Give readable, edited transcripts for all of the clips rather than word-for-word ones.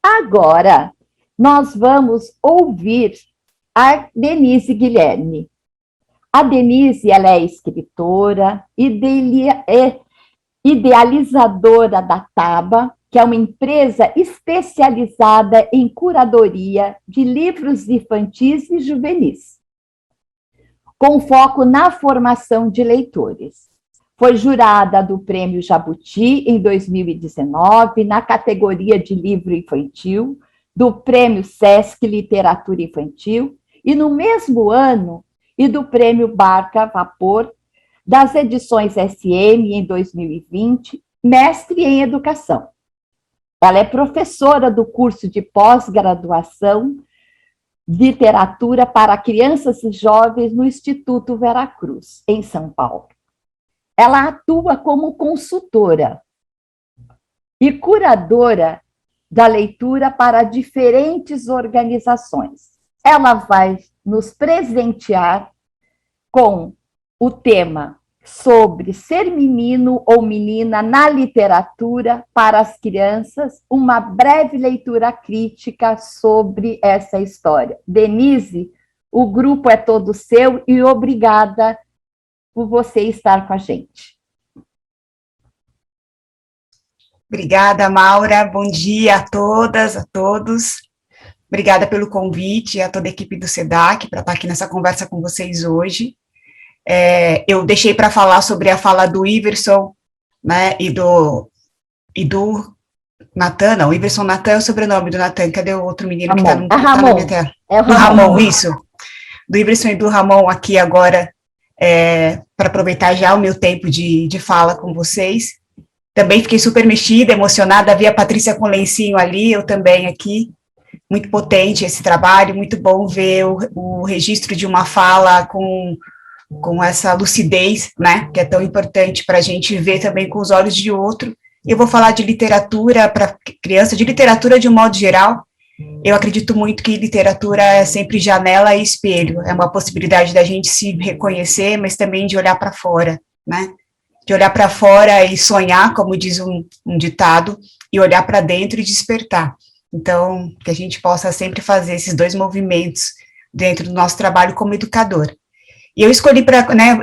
Agora, nós vamos ouvir a Denise Guilherme. A Denise, ela é escritora, idealizadora da Taba, que é uma empresa especializada em curadoria de livros infantis e juvenis, com foco na formação de leitores. Foi jurada do Prêmio Jabuti em 2019, na categoria de livro infantil, do Prêmio Sesc Literatura Infantil, e no mesmo ano, e do Prêmio Barca Vapor, das edições SM em 2020, mestre em educação. Ela é professora do curso de pós-graduação Literatura para Crianças e Jovens no Instituto Veracruz, em São Paulo. Ela atua como consultora e curadora da leitura para diferentes organizações. Ela vai nos presentear com o tema sobre ser menino ou menina na literatura para as crianças, uma breve leitura crítica sobre essa história. Denise, o grupo é todo seu e obrigada por você estar com a gente. Obrigada, Maura. Bom dia a todas, a todos. Obrigada pelo convite, a toda a equipe do SEDAC para estar aqui nessa conversa com vocês hoje. Eu deixei para falar sobre a fala do Iverson, né, e do Natan, não, o Iverson Natan é o sobrenome do Natan, cadê o outro menino que está na minha tela? É o Ramon, isso. Do Iverson e do Ramon aqui agora, para aproveitar já o meu tempo de fala com vocês. Também fiquei super mexida, emocionada, vi a Patrícia com o lencinho ali, eu também aqui. Muito potente esse trabalho, muito bom ver o registro de uma fala com essa lucidez, né, que é tão importante para a gente ver também com os olhos de outro. Eu vou falar de literatura para criança, de literatura de um modo geral. Eu acredito muito que literatura é sempre janela e espelho, é uma possibilidade da gente se reconhecer, mas também de olhar para fora, né, de olhar para fora e sonhar, como diz um ditado, e olhar para dentro e despertar. Então, que a gente possa sempre fazer esses dois movimentos dentro do nosso trabalho como educador. E eu escolhi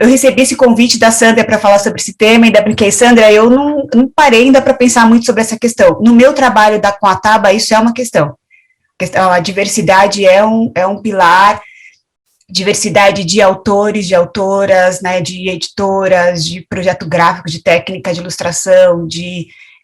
eu recebi esse convite da Sandra para falar sobre esse tema, ainda brinquei, Sandra, eu não parei ainda para pensar muito sobre essa questão. No meu trabalho com a Taba, isso é uma questão. A diversidade é um pilar, diversidade de autores, de autoras, né, de editoras, de projeto gráfico, de técnica de ilustração,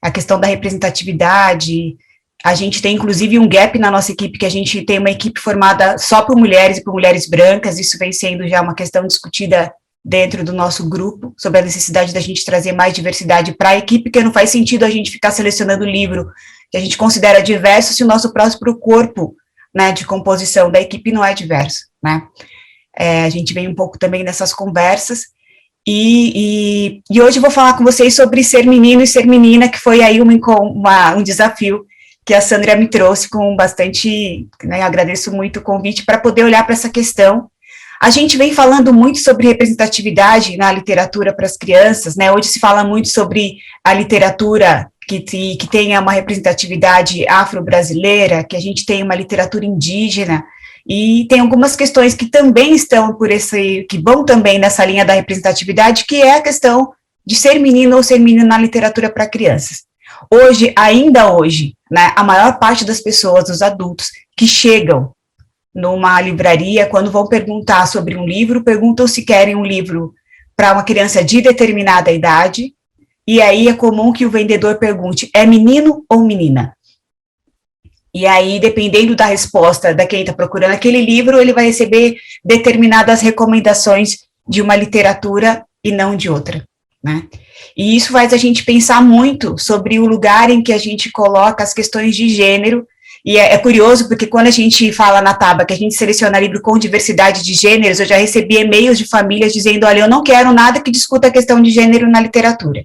a questão da representatividade. A gente tem, inclusive, um gap na nossa equipe, que a gente tem uma equipe formada só por mulheres e por mulheres brancas, isso vem sendo já uma questão discutida dentro do nosso grupo, sobre a necessidade da gente trazer mais diversidade para a equipe, porque não faz sentido a gente ficar selecionando livro que a gente considera diverso se o nosso próprio corpo, né, de composição da equipe não é diverso, né. A gente vem um pouco também nessas conversas, e hoje eu vou falar com vocês sobre ser menino e ser menina, que foi aí um desafio que a Sandra me trouxe com bastante, né, agradeço muito o convite para poder olhar para essa questão. A gente vem falando muito sobre representatividade na literatura para as crianças, né, hoje se fala muito sobre a literatura que tenha uma representatividade afro-brasileira, que a gente tenha uma literatura indígena, e tem algumas questões que também estão que vão também nessa linha da representatividade, que é a questão de ser menino ou ser menina na literatura para crianças. Hoje, ainda hoje, né, a maior parte das pessoas, dos adultos, que chegam numa livraria, quando vão perguntar sobre um livro, perguntam se querem um livro para uma criança de determinada idade, e aí é comum que o vendedor pergunte, é menino ou menina? E aí, dependendo da resposta da quem está procurando aquele livro, ele vai receber determinadas recomendações de uma literatura e não de outra, né? E isso faz a gente pensar muito sobre o lugar em que a gente coloca as questões de gênero, e é curioso porque quando a gente fala na Taba que a gente seleciona livro com diversidade de gêneros, eu já recebi e-mails de famílias dizendo, olha, eu não quero nada que discuta a questão de gênero na literatura.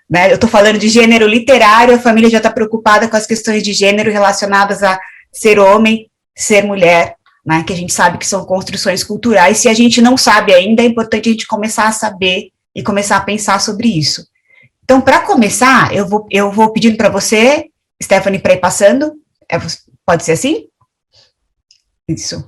Né? Eu estou falando de gênero literário, a família já está preocupada com as questões de gênero relacionadas a ser homem, ser mulher, né? Que a gente sabe que são construções culturais, se a gente não sabe ainda, é importante a gente começar a saber e começar a pensar sobre isso. Então, para começar, eu vou pedindo para você Stephanie, para ir passando? Pode ser assim? Isso.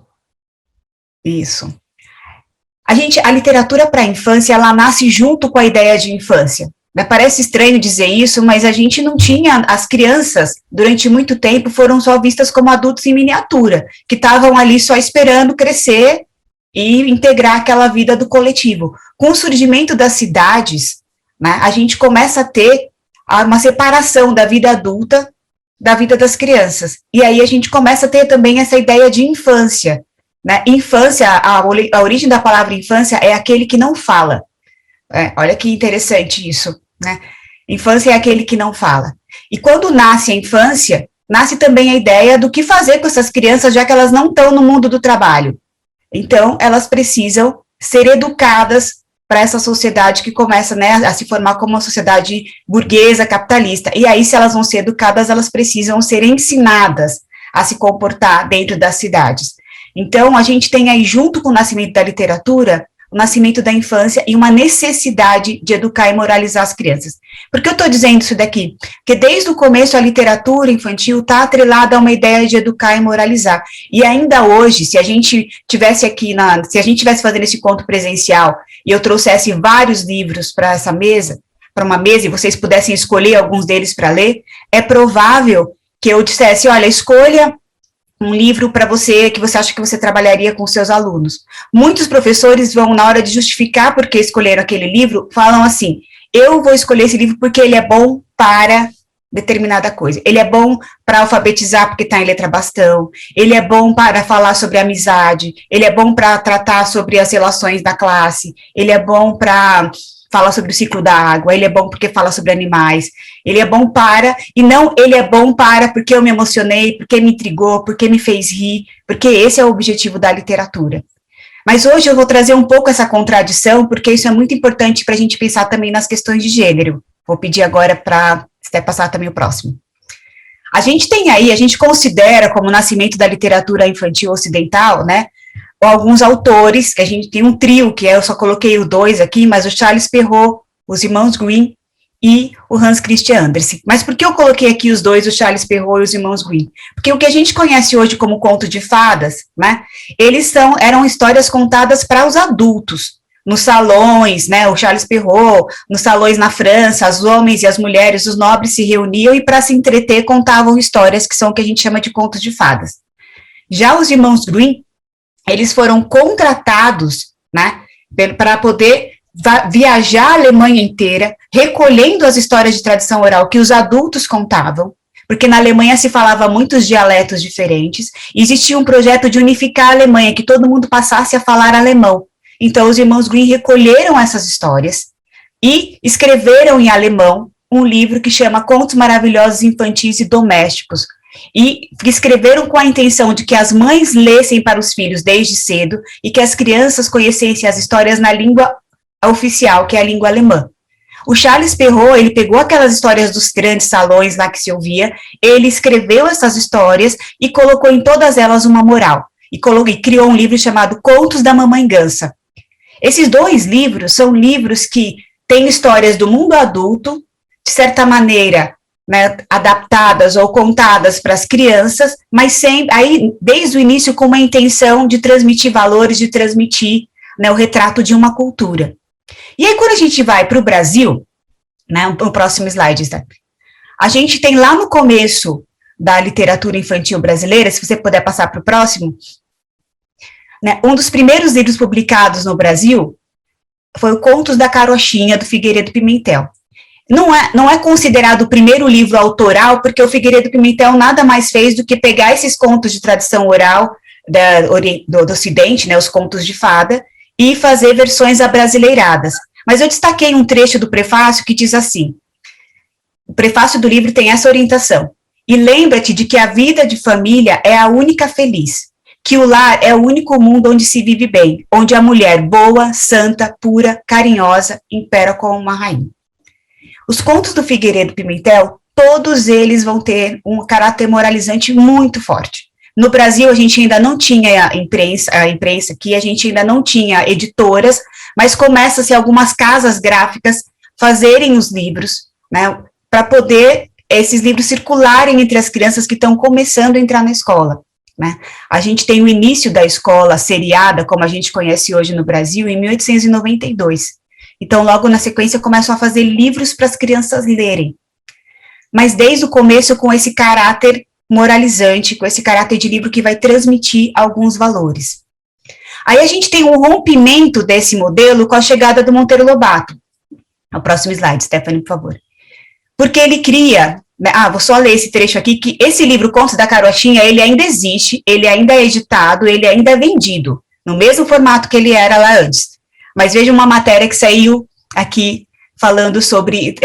A literatura para a infância, ela nasce junto com a ideia de infância. Parece estranho dizer isso, mas a gente não tinha, as crianças, durante muito tempo, foram só vistas como adultos em miniatura, que estavam ali só esperando crescer e integrar aquela vida do coletivo. Com o surgimento das cidades, né, a gente começa a ter uma separação da vida adulta da vida das crianças. E aí a gente começa a ter também essa ideia de infância. Né? Infância, a origem da palavra infância é aquele que não fala. Olha que interessante isso. Né? Infância é aquele que não fala. E quando nasce a infância, nasce também a ideia do que fazer com essas crianças, já que elas não estão no mundo do trabalho. Então, elas precisam ser educadas para essa sociedade que começa, né, a se formar como uma sociedade burguesa, capitalista. E aí, se elas vão ser educadas, elas precisam ser ensinadas a se comportar dentro das cidades. Então, a gente tem aí, junto com o nascimento da literatura, o nascimento da infância e uma necessidade de educar e moralizar as crianças. Por que eu estou dizendo isso daqui? Porque desde o começo a literatura infantil está atrelada a uma ideia de educar e moralizar. E ainda hoje, se a gente tivesse aqui, se a gente tivesse fazendo esse encontro presencial e eu trouxesse vários livros para essa mesa, para uma mesa, e vocês pudessem escolher alguns deles para ler, é provável que eu dissesse, olha, escolha um livro para você, que você acha que você trabalharia com seus alunos. Muitos professores vão, na hora de justificar por que escolheram aquele livro, falam assim, eu vou escolher esse livro porque ele é bom para determinada coisa. Ele é bom para alfabetizar porque está em letra bastão, ele é bom para falar sobre amizade, ele é bom para tratar sobre as relações da classe, ele é bom para falar sobre o ciclo da água, ele é bom porque fala sobre animais, ele é bom para, e não ele é bom para porque eu me emocionei, porque me intrigou, porque me fez rir, porque esse é o objetivo da literatura. Mas hoje eu vou trazer um pouco essa contradição, porque isso é muito importante para a gente pensar também nas questões de gênero. Vou pedir agora para até passar também o próximo. A gente tem aí, a gente considera como o nascimento da literatura infantil ocidental, né, alguns autores, que a gente tem um trio, que eu só coloquei o 2 aqui, mas o Charles Perrault, os irmãos Grimm e o Hans Christian Andersen. Mas por que eu coloquei aqui os dois, o Charles Perrault e os irmãos Grimm? Porque o que a gente conhece hoje como conto de fadas, né, eram histórias contadas para os adultos, nos salões, né, o Charles Perrault, nos salões na França, os homens e as mulheres, os nobres se reuniam e para se entreter contavam histórias que são o que a gente chama de contos de fadas. Já os irmãos Grimm, eles foram contratados, né, para poder viajar a Alemanha inteira, recolhendo as histórias de tradição oral que os adultos contavam, porque na Alemanha se falava muitos dialetos diferentes, e existia um projeto de unificar a Alemanha, que todo mundo passasse a falar alemão. Então, os irmãos Grimm recolheram essas histórias e escreveram em alemão um livro que chama Contos Maravilhosos Infantis e Domésticos, e escreveram com a intenção de que as mães lessem para os filhos desde cedo e que as crianças conhecessem as histórias na língua oficial, que é a língua alemã. O Charles Perrault, ele pegou aquelas histórias dos grandes salões lá que se ouvia, ele escreveu essas histórias e colocou em todas elas uma moral, e criou um livro chamado Contos da Mamãe Gansa. Esses dois livros são livros que têm histórias do mundo adulto, de certa maneira, né, adaptadas ou contadas para as crianças, mas sempre, aí, desde o início com uma intenção de transmitir valores, de transmitir, né, o retrato de uma cultura. E aí, quando a gente vai para o Brasil, né, o próximo slide, tá? A gente tem lá no começo da literatura infantil brasileira, se você puder passar para o próximo, né, um dos primeiros livros publicados no Brasil foi o Contos da Carochinha, do Figueiredo Pimentel. Não é considerado o primeiro livro autoral, porque o Figueiredo Pimentel nada mais fez do que pegar esses contos de tradição oral do Ocidente, né, os contos de fada, e fazer versões abrasileiradas. Mas eu destaquei um trecho do prefácio que diz assim, o prefácio do livro tem essa orientação, e lembra-te de que a vida de família é a única feliz, que o lar é o único mundo onde se vive bem, onde a mulher boa, santa, pura, carinhosa, impera como uma rainha. Os contos do Figueiredo Pimentel, todos eles vão ter um caráter moralizante muito forte. No Brasil, a gente ainda não tinha a imprensa aqui, a gente ainda não tinha editoras, mas começa-se algumas casas gráficas fazerem os livros, né, para poder esses livros circularem entre as crianças que estão começando a entrar na escola, né? A gente tem o início da escola seriada, como a gente conhece hoje no Brasil, em 1892. Então, logo na sequência, começam a fazer livros para as crianças lerem. Mas desde o começo, com esse caráter moralizante, com esse caráter de livro que vai transmitir alguns valores. Aí a gente tem um rompimento desse modelo com a chegada do Monteiro Lobato. O próximo slide, Stephanie, por favor. Porque ele cria, vou só ler esse trecho aqui, que esse livro Contos da Carochinha, ele ainda existe, ele ainda é editado, ele ainda é vendido, no mesmo formato que ele era lá antes. Mas veja uma matéria que saiu aqui, falando sobre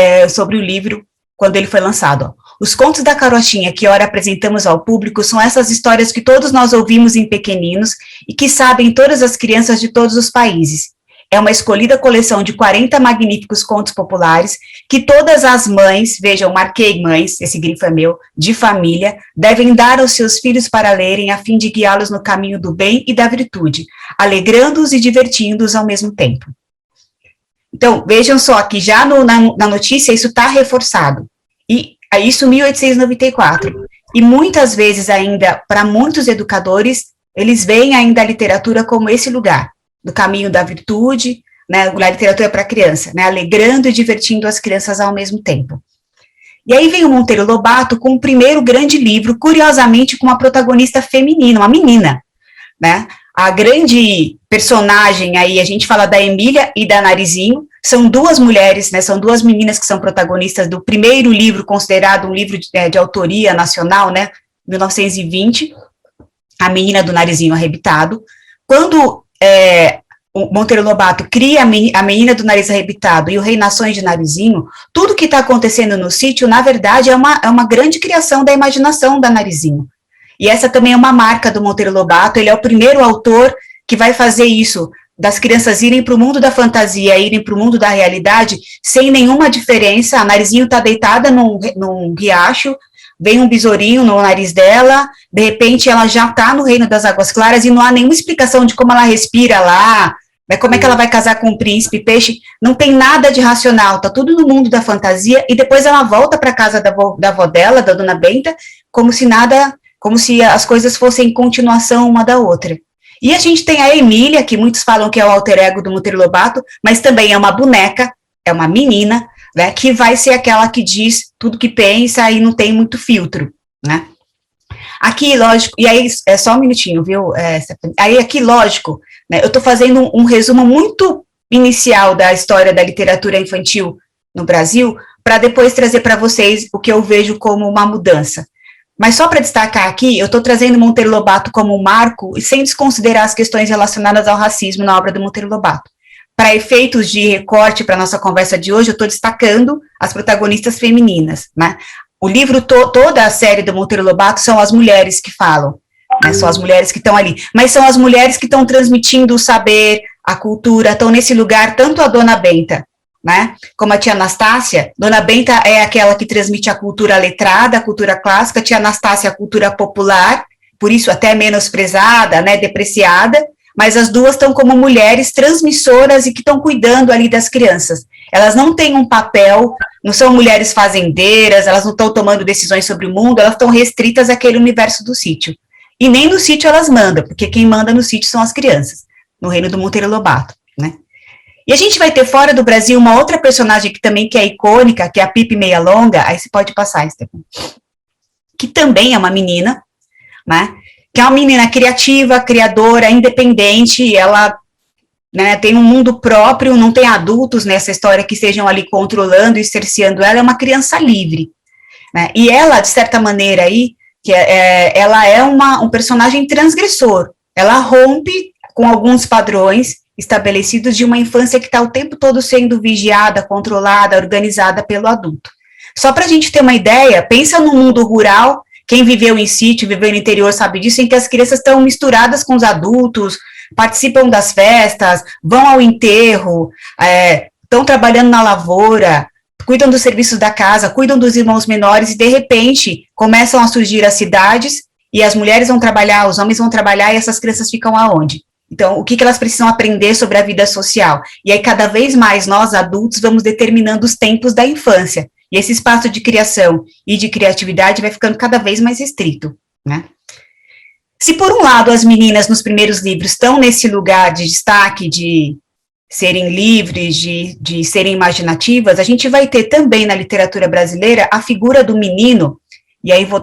o livro, quando ele foi lançado, ó. Os Contos da Carochinha que ora apresentamos ao público são essas histórias que todos nós ouvimos em pequeninos e que sabem todas as crianças de todos os países. É uma escolhida coleção de 40 magníficos contos populares que todas as mães, vejam, marquei mães, esse grifo é meu, de família, devem dar aos seus filhos para lerem a fim de guiá-los no caminho do bem e da virtude, alegrando-os e divertindo-os ao mesmo tempo. Então, vejam só que já na notícia isso está reforçado. E isso 1894. E muitas vezes ainda, para muitos educadores, eles veem ainda a literatura como esse lugar, do caminho da virtude, né, a literatura para a criança, né, alegrando e divertindo as crianças ao mesmo tempo. E aí vem o Monteiro Lobato com o primeiro grande livro, curiosamente com uma protagonista feminina, uma menina, né? A grande personagem aí, a gente fala da Emília e da Narizinho, são duas mulheres, né, são duas meninas que são protagonistas do primeiro livro, considerado um livro de autoria nacional, né, 1920, A Menina do Narizinho Arrebitado. Quando o Monteiro Lobato cria a Menina do Nariz Arrebitado e o Rei Nações de Narizinho, tudo que está acontecendo no sítio, na verdade, é uma grande criação da imaginação da Narizinho. E essa também é uma marca do Monteiro Lobato, ele é o primeiro autor que vai fazer isso, das crianças irem para o mundo da fantasia, irem para o mundo da realidade, sem nenhuma diferença. A Narizinho está deitada num riacho, vem um besourinho no nariz dela, de repente ela já está no reino das águas claras e não há nenhuma explicação de como ela respira lá, né, como é que ela vai casar com um príncipe, peixe, não tem nada de racional, está tudo no mundo da fantasia, e depois ela volta para a casa da avó dela, da dona Benta, como se as coisas fossem continuação uma da outra. E a gente tem a Emília, que muitos falam que é o alter ego do Monteiro Lobato, mas também é uma boneca, é uma menina, né, que vai ser aquela que diz tudo que pensa e não tem muito filtro, né. Aqui, lógico, e aí, é só um minutinho, viu, aí aqui, lógico, né, eu estou fazendo um resumo muito inicial da história da literatura infantil no Brasil, para depois trazer para vocês o que eu vejo como uma mudança. Mas só para destacar aqui, eu estou trazendo Monteiro Lobato como um marco, e sem desconsiderar as questões relacionadas ao racismo na obra do Monteiro Lobato. Para efeitos de recorte para a nossa conversa de hoje, eu estou destacando as protagonistas femininas, né? O livro, toda a série do Monteiro Lobato são as mulheres que falam, né? São as mulheres que estão ali, mas são as mulheres que estão transmitindo o saber, a cultura, estão nesse lugar, tanto a Dona Benta, né, como a tia Anastácia. Dona Benta é aquela que transmite a cultura letrada, a cultura clássica, a tia Anastácia a cultura popular, por isso até menosprezada, né, depreciada, mas as duas estão como mulheres transmissoras e que estão cuidando ali das crianças. Elas não têm um papel, não são mulheres fazendeiras, elas não estão tomando decisões sobre o mundo, elas estão restritas àquele universo do sítio. E nem no sítio elas mandam, porque quem manda no sítio são as crianças, no reino do Monteiro Lobato, né. E a gente vai ter fora do Brasil uma outra personagem que também que é icônica, que é a Pipe Meia Longa, aí você pode passar, Stefan, que também é uma menina, né, que é uma menina criativa, criadora, independente, ela, né, tem um mundo próprio, não tem adultos nessa história que estejam ali controlando e cerceando ela, é uma criança livre, né, e ela, de certa maneira aí, ela é um personagem transgressor, ela rompe com alguns padrões estabelecidos de uma infância que está o tempo todo sendo vigiada, controlada, organizada pelo adulto. Só para a gente ter uma ideia, pensa no mundo rural, quem viveu em sítio, viveu no interior sabe disso, em que as crianças estão misturadas com os adultos, participam das festas, vão ao enterro, estão trabalhando na lavoura, cuidam dos serviços da casa, cuidam dos irmãos menores, e de repente começam a surgir as cidades, e as mulheres vão trabalhar, os homens vão trabalhar, e essas crianças ficam aonde? Então, o que elas precisam aprender sobre a vida social? E aí, cada vez mais, nós, adultos, vamos determinando os tempos da infância. E esse espaço de criação e de criatividade vai ficando cada vez mais restrito, né? Se, por um lado, as meninas nos primeiros livros estão nesse lugar de destaque, de serem livres, de serem imaginativas, a gente vai ter também na literatura brasileira a figura do menino, e aí vou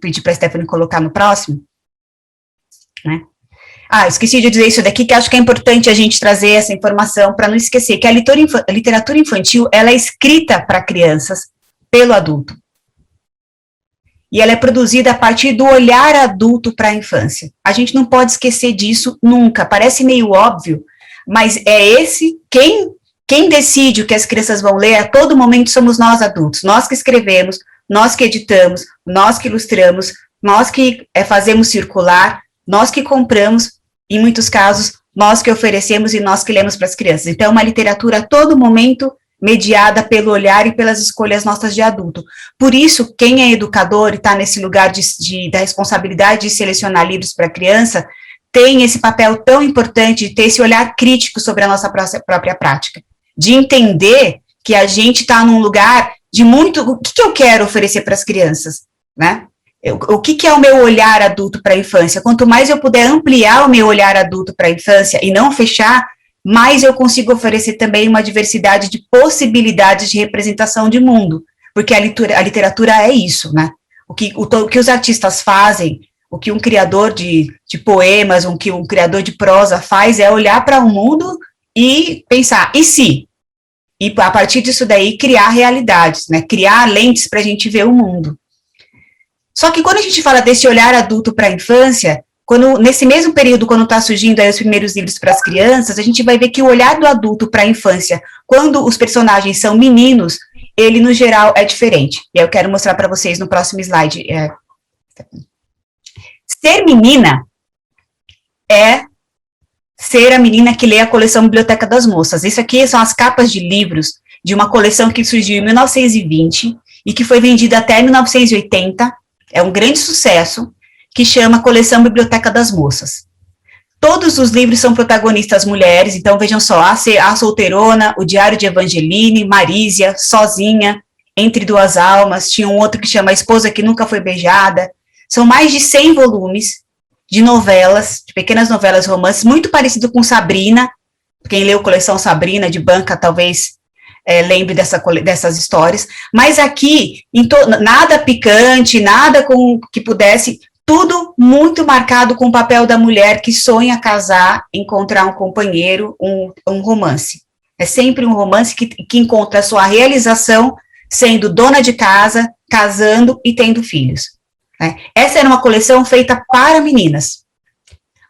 pedir para a Stephanie colocar no próximo, né? Esqueci de dizer isso daqui, que acho que é importante a gente trazer essa informação para não esquecer, que a literatura infantil, ela é escrita para crianças pelo adulto. E ela é produzida a partir do olhar adulto para a infância. A gente não pode esquecer disso nunca, parece meio óbvio, mas quem decide o que as crianças vão ler a todo momento somos nós adultos, nós que escrevemos, nós que editamos, nós que ilustramos, nós que fazemos circular, nós que compramos, em muitos casos, nós que oferecemos e nós que lemos para as crianças. Então, é uma literatura a todo momento mediada pelo olhar e pelas escolhas nossas de adulto. Por isso, quem é educador e está nesse lugar da responsabilidade de selecionar livros para criança, tem esse papel tão importante de ter esse olhar crítico sobre a nossa própria prática, de entender que a gente está num lugar de muito... O que eu quero oferecer para as crianças, né? O que é o meu olhar adulto para a infância? Quanto mais eu puder ampliar o meu olhar adulto para a infância e não fechar, mais eu consigo oferecer também uma diversidade de possibilidades de representação de mundo, porque a literatura é isso, né? O que os artistas fazem, o que um criador de poemas, o que um criador de prosa faz é olhar para o mundo e pensar, e se? E a partir disso daí criar realidades, né? Criar lentes para a gente ver o mundo. Só que quando a gente fala desse olhar adulto para a infância, nesse mesmo período, quando está surgindo aí os primeiros livros para as crianças, a gente vai ver que o olhar do adulto para a infância, quando os personagens são meninos, ele, no geral, é diferente. E eu quero mostrar para vocês no próximo slide. Ser menina é ser a menina que lê a coleção Biblioteca das Moças. Isso aqui são as capas de livros de uma coleção que surgiu em 1920 e que foi vendida até 1980, é um grande sucesso, que chama Coleção Biblioteca das Moças. Todos os livros são protagonistas mulheres, então vejam só, a Solteirona, o Diário de Evangeline, Marísia, Sozinha, Entre Duas Almas, tinha um outro que chama A Esposa que Nunca Foi Beijada. São mais de 100 volumes de novelas, de pequenas novelas romances, muito parecido com Sabrina. Quem leu Coleção Sabrina de banca talvez lembre dessas histórias, mas aqui, nada picante, nada com que pudesse, tudo muito marcado com o papel da mulher que sonha casar, encontrar um companheiro, um romance. É sempre um romance que encontra a sua realização sendo dona de casa, casando e tendo filhos. Né? Essa era uma coleção feita para meninas.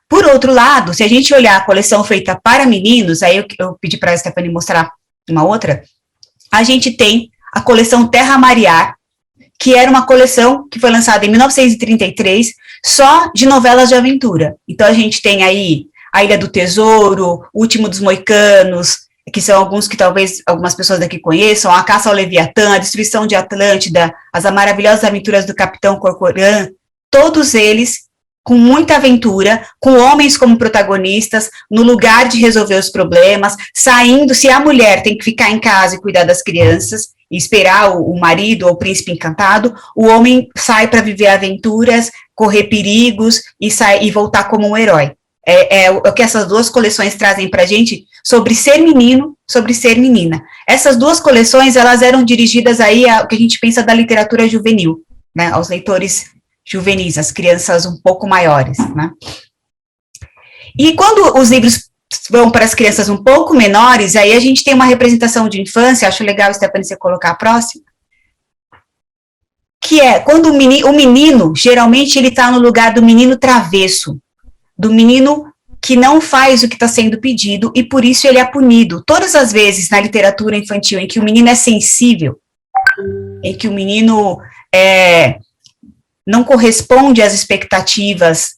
Por outro lado, se a gente olhar a coleção feita para meninos, aí eu pedi para a Stephanie mostrar uma outra, a gente tem a coleção Terra Mariar, que era uma coleção que foi lançada em 1933, só de novelas de aventura. Então, a gente tem aí A Ilha do Tesouro, O Último dos Moicanos, que são alguns que talvez algumas pessoas daqui conheçam, A Caça ao Leviatã, A Destruição de Atlântida, As Maravilhosas Aventuras do Capitão Corcoran, todos eles com muita aventura, com homens como protagonistas, no lugar de resolver os problemas, saindo, se a mulher tem que ficar em casa e cuidar das crianças, e esperar o marido ou o príncipe encantado, o homem sai para viver aventuras, correr perigos e voltar como um herói. É o que essas duas coleções trazem para a gente sobre ser menino, sobre ser menina. Essas duas coleções, elas eram dirigidas aí ao que a gente pensa da literatura juvenil, né, aos leitores juvenis, as crianças um pouco maiores, né? E quando os livros vão para as crianças um pouco menores, aí a gente tem uma representação de infância, acho legal, Stephanie, você colocar a próxima, que é quando o menino, geralmente ele está no lugar do menino travesso, do menino que não faz o que está sendo pedido e por isso ele é punido. Todas as vezes na literatura infantil em que o menino é sensível, em que o menino não corresponde às expectativas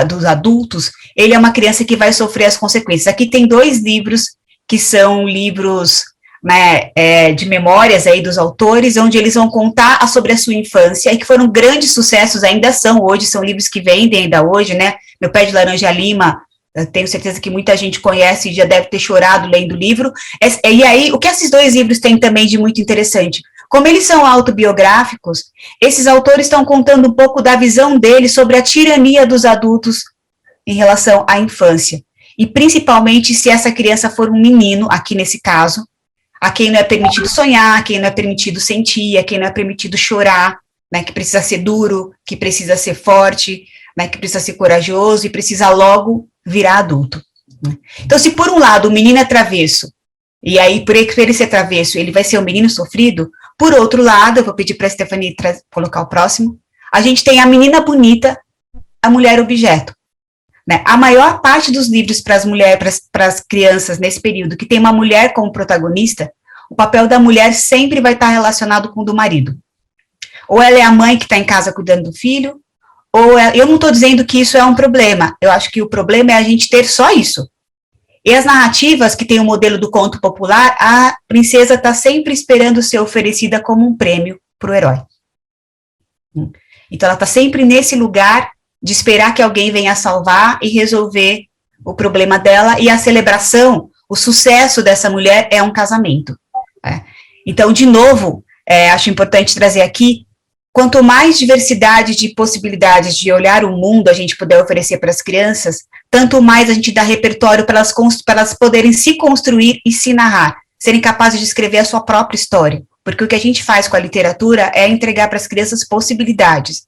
dos adultos, ele é uma criança que vai sofrer as consequências. Aqui tem 2 livros, que são livros, né, de memórias aí dos autores, onde eles vão contar sobre a sua infância, e que foram grandes sucessos, ainda são hoje, são livros que vendem ainda hoje, né, Meu Pé de Laranja Lima, eu tenho certeza que muita gente conhece e já deve ter chorado lendo o livro. E aí, o que esses 2 livros têm também de muito interessante? Como eles são autobiográficos, esses autores estão contando um pouco da visão deles sobre a tirania dos adultos em relação à infância. E principalmente se essa criança for um menino, aqui nesse caso, a quem não é permitido sonhar, a quem não é permitido sentir, a quem não é permitido chorar, né, que precisa ser duro, que precisa ser forte, né, que precisa ser corajoso e precisa logo virar adulto. Né? Então, se por um lado o menino é travesso, e aí por ele ser travesso, ele vai ser um menino sofrido, por outro lado, eu vou pedir para a Stephanie colocar o próximo, a gente tem a menina bonita, a mulher objeto. Né? A maior parte dos livros para as mulheres, para as crianças nesse período, que tem uma mulher como protagonista, o papel da mulher sempre vai estar relacionado com o do marido. Ou ela é a mãe que está em casa cuidando do filho, ou eu não estou dizendo que isso é um problema, eu acho que o problema é a gente ter só isso. E as narrativas que tem o modelo do conto popular, a princesa está sempre esperando ser oferecida como um prêmio para o herói. Então ela está sempre nesse lugar de esperar que alguém venha salvar e resolver o problema dela, e a celebração, o sucesso dessa mulher é um casamento. Né? Então, de novo, acho importante trazer aqui, quanto mais diversidade de possibilidades de olhar o mundo a gente puder oferecer para as crianças, tanto mais a gente dá repertório para elas poderem se construir e se narrar, serem capazes de escrever a sua própria história, porque o que a gente faz com a literatura é entregar para as crianças possibilidades.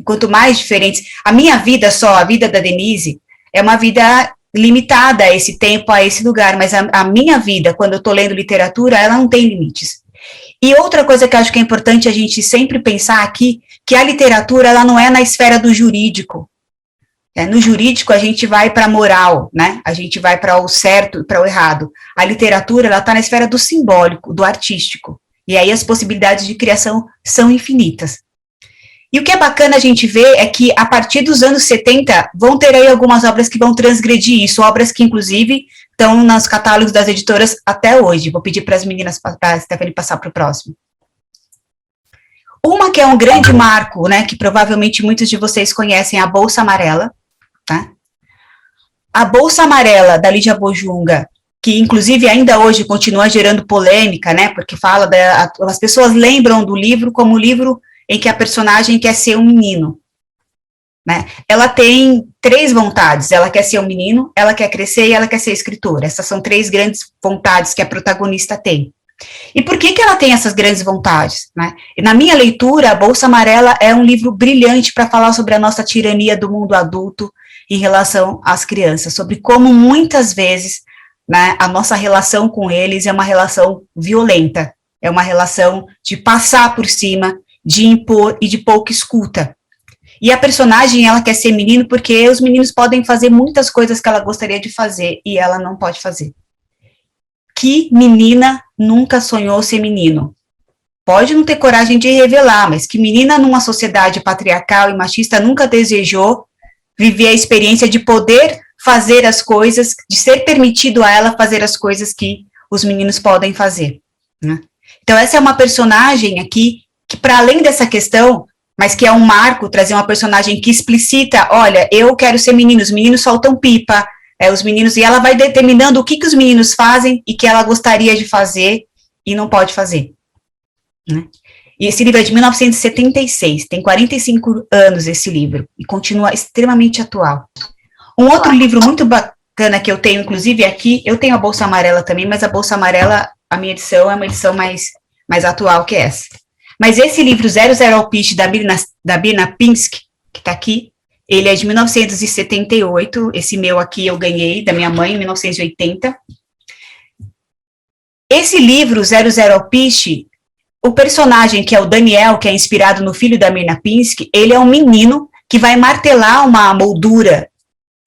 Quanto mais diferentes, a minha vida só, a vida da Denise, é uma vida limitada a esse tempo, a esse lugar, mas a minha vida, quando eu estou lendo literatura, ela não tem limites. E outra coisa que eu acho que é importante a gente sempre pensar aqui, que a literatura, ela não é na esfera do jurídico. No jurídico, a gente vai para a moral, né? A gente vai para o certo e para o errado. A literatura, ela está na esfera do simbólico, do artístico. E aí as possibilidades de criação são infinitas. E o que é bacana a gente ver é que, a partir dos anos 70, vão ter aí algumas obras que vão transgredir isso, obras que, inclusive, estão nos catálogos das editoras até hoje. Vou pedir para as meninas, para a Stephanie passar para o próximo. Uma que é um grande marco, né, que provavelmente muitos de vocês conhecem, a Bolsa Amarela. Tá? A Bolsa Amarela, da Lídia Bojunga, que, inclusive, ainda hoje continua gerando polêmica, né, porque fala, as pessoas lembram do livro como o livro em que a personagem quer ser um menino, né? Ela tem 3 vontades, ela quer ser um menino, ela quer crescer e ela quer ser escritora. Essas são 3 grandes vontades que a protagonista tem. E por que ela tem essas grandes vontades? Né? E na minha leitura, a Bolsa Amarela é um livro brilhante para falar sobre a nossa tirania do mundo adulto em relação às crianças, sobre como muitas vezes, né, a nossa relação com eles é uma relação violenta, é uma relação de passar por cima, de impor e de pouca escuta. E a personagem, ela quer ser menino porque os meninos podem fazer muitas coisas que ela gostaria de fazer e ela não pode fazer. Que menina nunca sonhou ser menino? Pode não ter coragem de revelar, mas que menina numa sociedade patriarcal e machista nunca desejou viver a experiência de poder fazer as coisas, de ser permitido a ela fazer as coisas que os meninos podem fazer. Né? Então essa é uma personagem aqui que, para além dessa questão, mas que é um marco, trazer uma personagem que explicita, olha, eu quero ser menino, os meninos soltam pipa, os meninos, e ela vai determinando o que os meninos fazem e que ela gostaria de fazer e não pode fazer. Né? E esse livro é de 1976, tem 45 anos esse livro, e continua extremamente atual. Um outro livro muito bacana que eu tenho, inclusive aqui, eu tenho a Bolsa Amarela também, mas a Bolsa Amarela, a minha edição é uma edição mais atual que essa. Mas esse livro, 00 Alpiste, da Birna Pinsky, que está aqui, ele é de 1978, esse meu aqui eu ganhei da minha mãe, em 1980. Esse livro, 00 Alpiste, o personagem, que é o Daniel, que é inspirado no filho da Birna Pinsky, ele é um menino que vai martelar uma moldura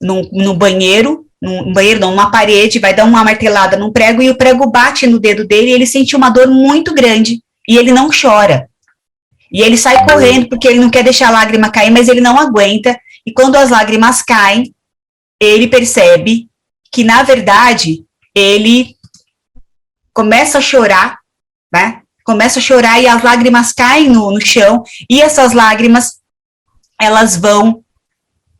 no banheiro, numa parede, vai dar uma martelada num prego, e o prego bate no dedo dele, e ele sente uma dor muito grande, e ele não chora. E ele sai correndo, porque ele não quer deixar a lágrima cair, mas ele não aguenta, e quando as lágrimas caem, ele percebe que, na verdade, ele começa a chorar, né? Começa a chorar, e as lágrimas caem no chão, e essas lágrimas, elas vão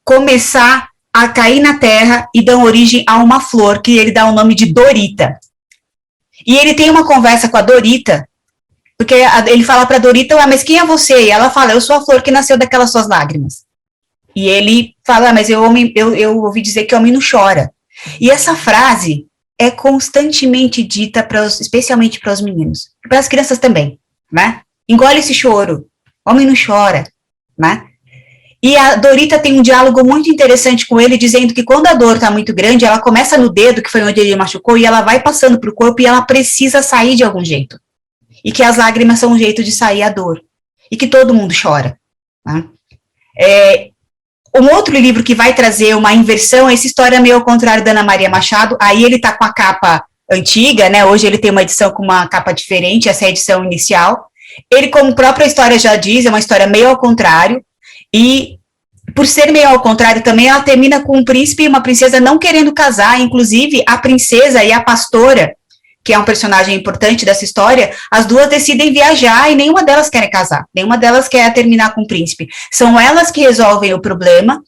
começar a cair na terra e dão origem a uma flor, que ele dá o nome de Dorita. E ele tem uma conversa com a Dorita, Porque ele fala para Dorita, mas quem é você? E ela fala, eu sou a flor que nasceu daquelas suas lágrimas. E ele fala, mas eu ouvi dizer que o homem não chora. E essa frase é constantemente dita, especialmente para os meninos, para as crianças também, né? Engole esse choro, homem não chora, né? E a Dorita tem um diálogo muito interessante com ele, dizendo que quando a dor está muito grande, ela começa no dedo, que foi onde ele machucou, e ela vai passando para o corpo e ela precisa sair de algum jeito. E que as lágrimas são um jeito de sair a dor. E que todo mundo chora. Né? Um outro livro que vai trazer uma inversão é essa história meio ao contrário da Ana Maria Machado. Aí ele está com a capa antiga, né? Hoje ele tem uma edição com uma capa diferente, essa é a edição inicial. Ele, como a própria história já diz, é uma história meio ao contrário. E, por ser meio ao contrário também, ela termina com um príncipe e uma princesa não querendo casar. Inclusive, a princesa e a pastora, que é um personagem importante dessa história, as duas decidem viajar e nenhuma delas quer casar. Nenhuma delas quer terminar com o príncipe. São elas que resolvem o problema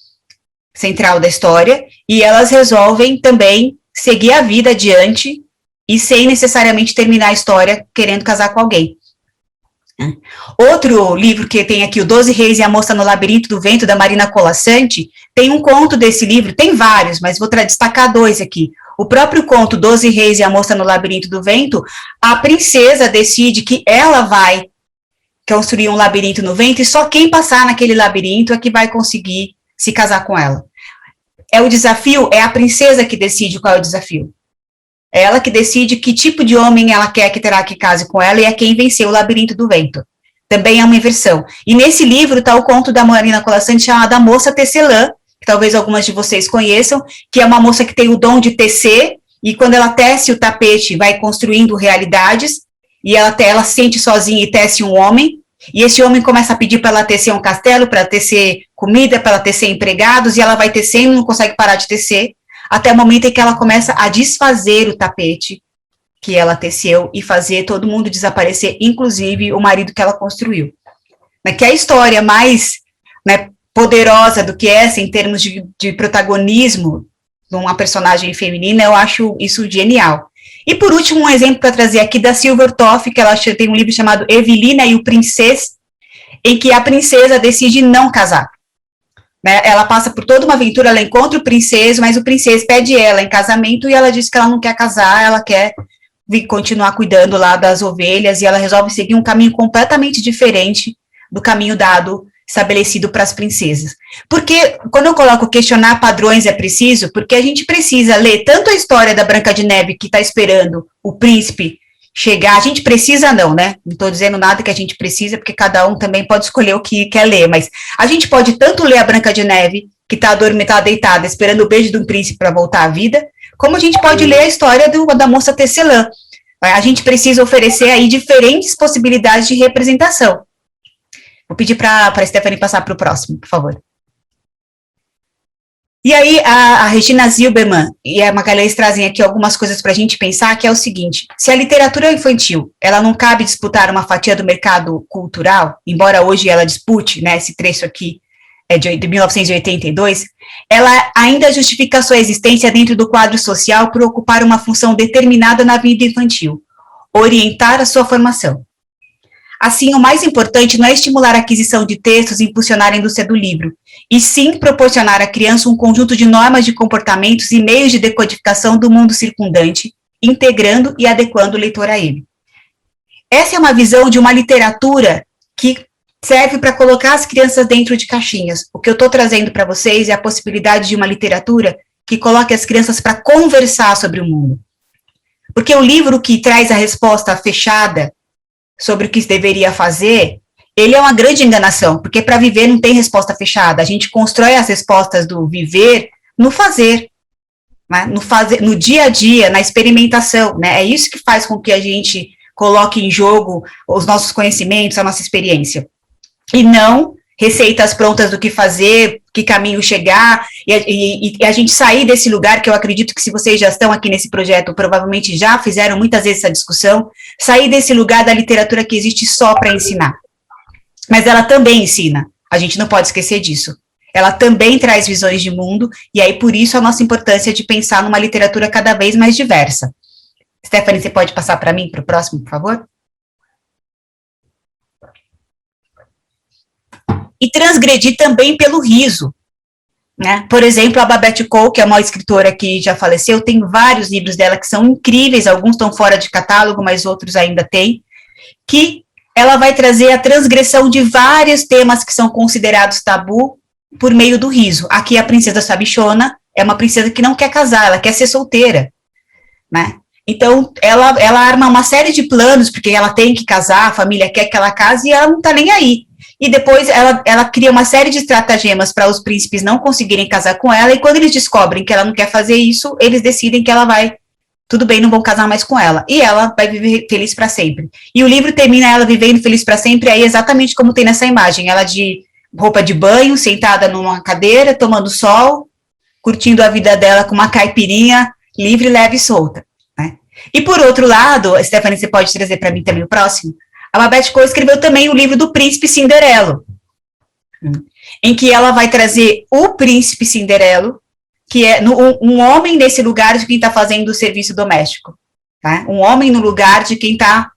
central da história e elas resolvem também seguir a vida adiante e sem necessariamente terminar a história querendo casar com alguém. Outro livro que tem aqui, O 12 Reis e a Moça no Labirinto do Vento, da Marina Colasanti, tem um conto desse livro, tem vários, mas vou destacar dois aqui. O próprio conto 12 Reis e a Moça no Labirinto do Vento, a princesa decide que ela vai construir um labirinto no vento e só quem passar naquele labirinto é que vai conseguir se casar com ela. O desafio é a princesa que decide qual é o desafio. É ela que decide que tipo de homem ela quer que terá que case com ela e é quem venceu o labirinto do vento. Também é uma inversão. E nesse livro está o conto da Marina Colasanti chamado A Moça Tecelã, que talvez algumas de vocês conheçam, que é uma moça que tem o dom de tecer, e quando ela tece o tapete, vai construindo realidades, e ela sente sozinha e tece um homem, e esse homem começa a pedir para ela tecer um castelo, para ela tecer comida, para ela tecer empregados, e ela vai tecendo e não consegue parar de tecer, até o momento em que ela começa a desfazer o tapete que ela teceu e fazer todo mundo desaparecer, inclusive o marido que ela construiu. Que é a história mais, né, poderosa do que essa, em termos de protagonismo de uma personagem feminina, eu acho isso genial. E por último, um exemplo para trazer aqui da Silvertoft, que ela tem um livro chamado Evelina e o Princês, em que a princesa decide não casar. Ela passa por toda uma aventura, ela encontra o princeso, mas o princeso pede ela em casamento e ela diz que ela não quer casar, ela quer continuar cuidando lá das ovelhas e ela resolve seguir um caminho completamente diferente do caminho estabelecido para as princesas. Porque quando eu coloco questionar padrões é preciso, porque a gente precisa ler tanto a história da Branca de Neve que está esperando o príncipe chegar, a gente precisa não, né? Não estou dizendo nada que a gente precisa, porque cada um também pode escolher o que quer ler, mas a gente pode tanto ler a Branca de Neve, que está deitada, esperando o beijo de um príncipe para voltar à vida, como a gente pode ler a história da moça Tecelã. A gente precisa oferecer aí diferentes possibilidades de representação. Vou pedir para a Stephanie passar para o próximo, por favor. E aí, a Regina Zilberman e a Magalhães trazem aqui algumas coisas para a gente pensar, que é o seguinte: se a literatura infantil, ela não cabe disputar uma fatia do mercado cultural, embora hoje ela dispute, né, esse trecho aqui é de 1982, ela ainda justifica a sua existência dentro do quadro social por ocupar uma função determinada na vida infantil, orientar a sua formação. Assim, o mais importante não é estimular a aquisição de textos e impulsionar a indústria do livro, e sim proporcionar à criança um conjunto de normas de comportamentos e meios de decodificação do mundo circundante, integrando e adequando o leitor a ele. Essa é uma visão de uma literatura que serve para colocar as crianças dentro de caixinhas. O que eu estou trazendo para vocês é a possibilidade de uma literatura que coloque as crianças para conversar sobre o mundo. Porque o livro que traz a resposta fechada sobre o que se deveria fazer, ele é uma grande enganação, porque para viver não tem resposta fechada, a gente constrói as respostas do viver no fazer, né? No dia a dia, na experimentação, né? É isso que faz com que a gente coloque em jogo os nossos conhecimentos, a nossa experiência, e não receitas prontas do que fazer, que caminho chegar, e a gente sair desse lugar, que eu acredito que se vocês já estão aqui nesse projeto, provavelmente já fizeram muitas vezes essa discussão, sair desse lugar da literatura que existe só para ensinar. Mas ela também ensina, a gente não pode esquecer disso. Ela também traz visões de mundo, e aí por isso a nossa importância de pensar numa literatura cada vez mais diversa. Stephanie, você pode passar para mim, para o próximo, por favor? e transgredir também pelo riso. Né? Por exemplo, a Babette Cole, que é uma escritora que já faleceu, tem vários livros dela que são incríveis, alguns estão fora de catálogo, mas outros ainda tem, que ela vai trazer a transgressão de vários temas que são considerados tabu por meio do riso. Aqui a princesa Sabichona é uma princesa que não quer casar, ela quer ser solteira, né? Então, ela arma uma série de planos, porque ela tem que casar, a família quer que ela case, e ela não tá nem aí. E depois ela cria uma série de estratagemas para os príncipes não conseguirem casar com ela, e quando eles descobrem que ela não quer fazer isso, eles decidem que ela vai, tudo bem, não vão casar mais com ela. E ela vai viver feliz para sempre. E o livro termina ela vivendo feliz para sempre, aí exatamente como tem nessa imagem, ela de roupa de banho, sentada numa cadeira, tomando sol, curtindo a vida dela com uma caipirinha livre, leve e solta. Né? E por outro lado, Stephanie, você pode trazer para mim também o próximo? A Babette Cole escreveu também o livro do Príncipe Cinderelo, em que ela vai trazer o Príncipe Cinderelo, que é um homem nesse lugar de quem está fazendo o serviço doméstico. Tá? Um homem no lugar de quem está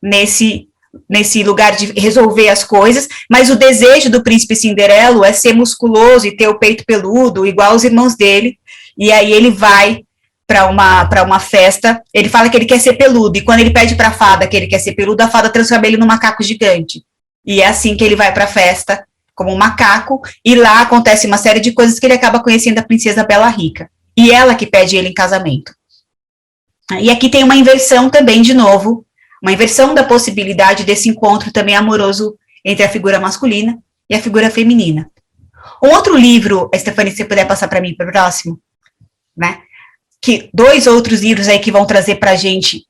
nesse lugar de resolver as coisas, mas o desejo do Príncipe Cinderelo é ser musculoso e ter o peito peludo, igual os irmãos dele, e aí ele vai para uma festa, ele fala que ele quer ser peludo, e quando ele pede para a fada que ele quer ser peludo, a fada transforma ele num macaco gigante. E é assim que ele vai para a festa, como um macaco, e lá acontece uma série de coisas que ele acaba conhecendo a princesa Bela Rica. E ela que pede ele em casamento. E aqui tem uma inversão também, de novo, uma inversão da possibilidade desse encontro também amoroso entre a figura masculina e a figura feminina. Um outro livro, Stephanie, se você puder passar para mim para o próximo, né? Que 2 outros livros aí que vão trazer para a gente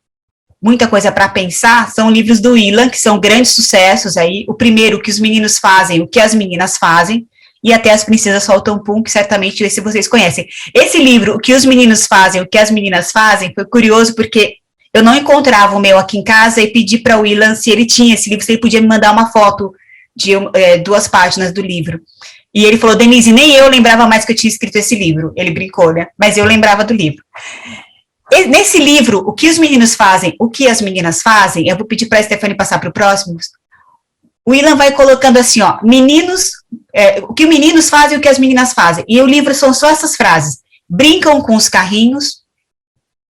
muita coisa para pensar, são livros do Ilan, que são grandes sucessos aí. O primeiro, O que os meninos fazem, o que as meninas fazem, e Até as princesas soltam pum, que certamente esse vocês conhecem. Esse livro, O que os meninos fazem, o que as meninas fazem, foi curioso porque eu não encontrava o meu aqui em casa e pedi para o Ilan se ele tinha esse livro, se ele podia me mandar uma foto de 2 páginas do livro. E ele falou, Denise, nem eu lembrava mais que eu tinha escrito esse livro. Ele brincou, né? Mas eu lembrava do livro. Nesse livro, O que os meninos fazem, o que as meninas fazem, eu vou pedir para a Stephanie passar para o próximo. O Ilan vai colocando assim, ó, o que os meninos fazem, o que as meninas fazem. E o livro são só essas frases. Brincam com os carrinhos,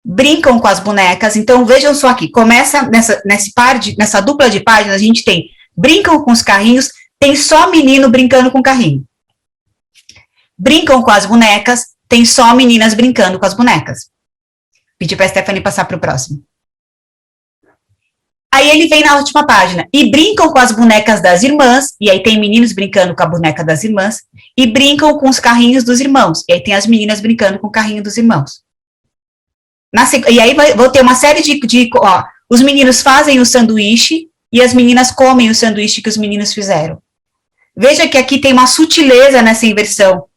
brincam com as bonecas. Então, vejam só aqui, começa nessa dupla de páginas, a gente tem brincam com os carrinhos, tem só menino brincando com carrinho. Brincam com as bonecas, tem só meninas brincando com as bonecas. Pedi para a Stephanie passar para o próximo. Aí ele vem na última página. E brincam com as bonecas das irmãs, e aí tem meninos brincando com a boneca das irmãs, e brincam com os carrinhos dos irmãos, e aí tem as meninas brincando com o carrinho dos irmãos. E aí vou ter uma série ó, os meninos fazem o sanduíche, e as meninas comem o sanduíche que os meninos fizeram. Veja que aqui tem uma sutileza nessa inversão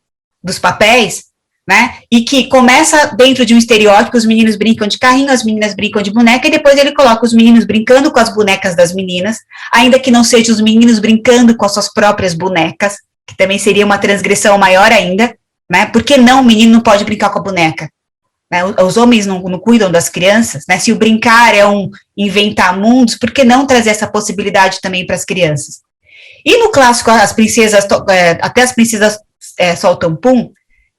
dos papéis, né? E que começa dentro de um estereótipo, os meninos brincam de carrinho, as meninas brincam de boneca, e depois ele coloca os meninos brincando com as bonecas das meninas, ainda que não sejam os meninos brincando com as suas próprias bonecas, que também seria uma transgressão maior ainda, né? Porque não, o menino não pode brincar com a boneca? Né? Os homens não cuidam das crianças, né? Se o brincar é inventar mundos, por que não trazer essa possibilidade também para as crianças? E no clássico, Até as princesas soltam pum,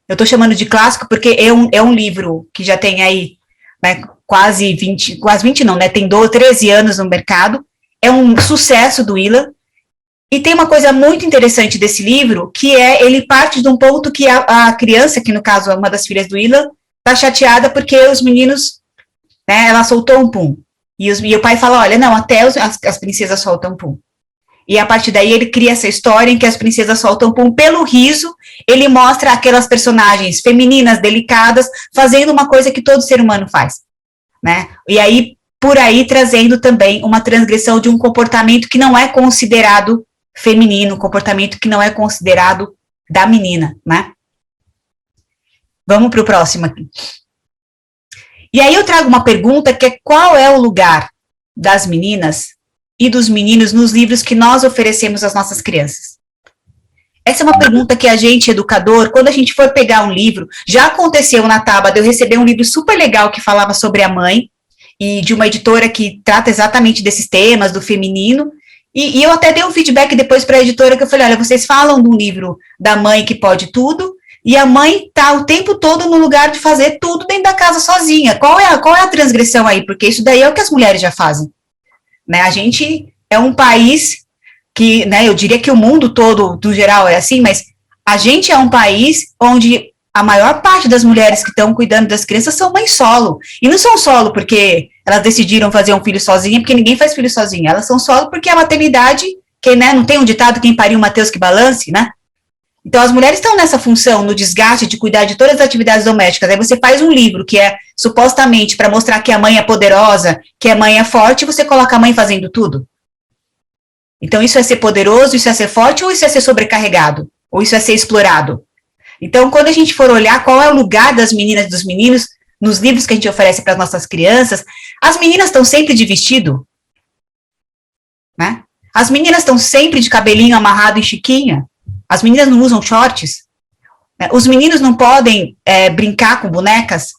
eu estou chamando de clássico porque é um livro que já tem aí, né, quase 20 não, né, tem 13 anos no mercado, é um sucesso do Ilan, e tem uma coisa muito interessante desse livro, que ele parte de um ponto que a criança, que no caso é uma das filhas do Ilan, está chateada porque os meninos, né, ela soltou um pum, e o pai fala, olha, não, até as princesas soltam pum. E a partir daí ele cria essa história em que as princesas soltam pum pelo riso, ele mostra aquelas personagens femininas, delicadas, fazendo uma coisa que todo ser humano faz, né? E aí, por aí, trazendo também uma transgressão de um comportamento que não é considerado feminino, um comportamento que não é considerado da menina, né? Vamos para o próximo aqui. E aí eu trago uma pergunta que é qual é o lugar das meninas e dos meninos nos livros que nós oferecemos às nossas crianças? Essa é uma pergunta que a gente, educador, quando a gente for pegar um livro, já aconteceu na Tábua de eu receber um livro super legal que falava sobre a mãe, e de uma editora que trata exatamente desses temas, do feminino, E eu até dei um feedback depois para a editora, que eu falei, olha, vocês falam do livro da mãe que pode tudo, e a mãe está o tempo todo no lugar de fazer tudo dentro da casa sozinha. Qual é a transgressão aí? Porque isso daí é o que as mulheres já fazem. Né? A gente é um país que, né, eu diria que o mundo todo, no geral, é assim, mas a gente é um país onde a maior parte das mulheres que estão cuidando das crianças são mães solo. E não são solo porque elas decidiram fazer um filho sozinha, porque ninguém faz filho sozinha. Elas são solo porque a maternidade, que, né, não tem um ditado, quem pariu Mateus que balance, né? Então, as mulheres estão nessa função, no desgaste de cuidar de todas as atividades domésticas. Aí você faz um livro que é supostamente para mostrar que a mãe é poderosa, que a mãe é forte, e você coloca a mãe fazendo tudo. Então, isso é ser poderoso, isso é ser forte, ou isso é ser sobrecarregado? Ou isso é ser explorado? Então, quando a gente for olhar qual é o lugar das meninas e dos meninos nos livros que a gente oferece para as nossas crianças, as meninas estão sempre de vestido, né? As meninas estão sempre de cabelinho amarrado em chiquinha. As meninas não usam shorts. Né? Os meninos não podem brincar com bonecas.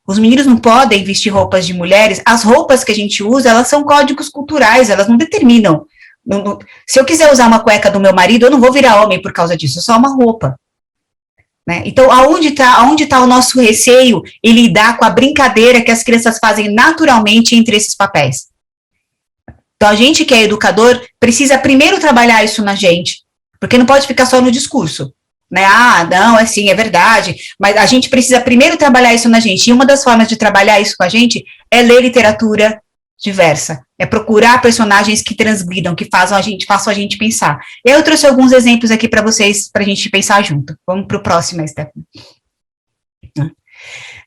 Os meninos não podem vestir roupas de mulheres. As roupas que a gente usa, elas são códigos culturais, elas não determinam. Se eu quiser usar uma cueca do meu marido, eu não vou virar homem por causa disso, é só uma roupa. Né? Então, aonde tá o nosso receio em lidar com a brincadeira que as crianças fazem naturalmente entre esses papéis? Então, a gente que é educador precisa primeiro trabalhar isso na gente, porque não pode ficar só no discurso. Né? Ah, não, é verdade, mas a gente precisa primeiro trabalhar isso na gente, e uma das formas de trabalhar isso com a gente é ler literatura diversa, é procurar personagens que transgridam, que façam a gente pensar. Eu trouxe alguns exemplos aqui para vocês, para a gente pensar junto. Vamos para o próximo, Stephanie.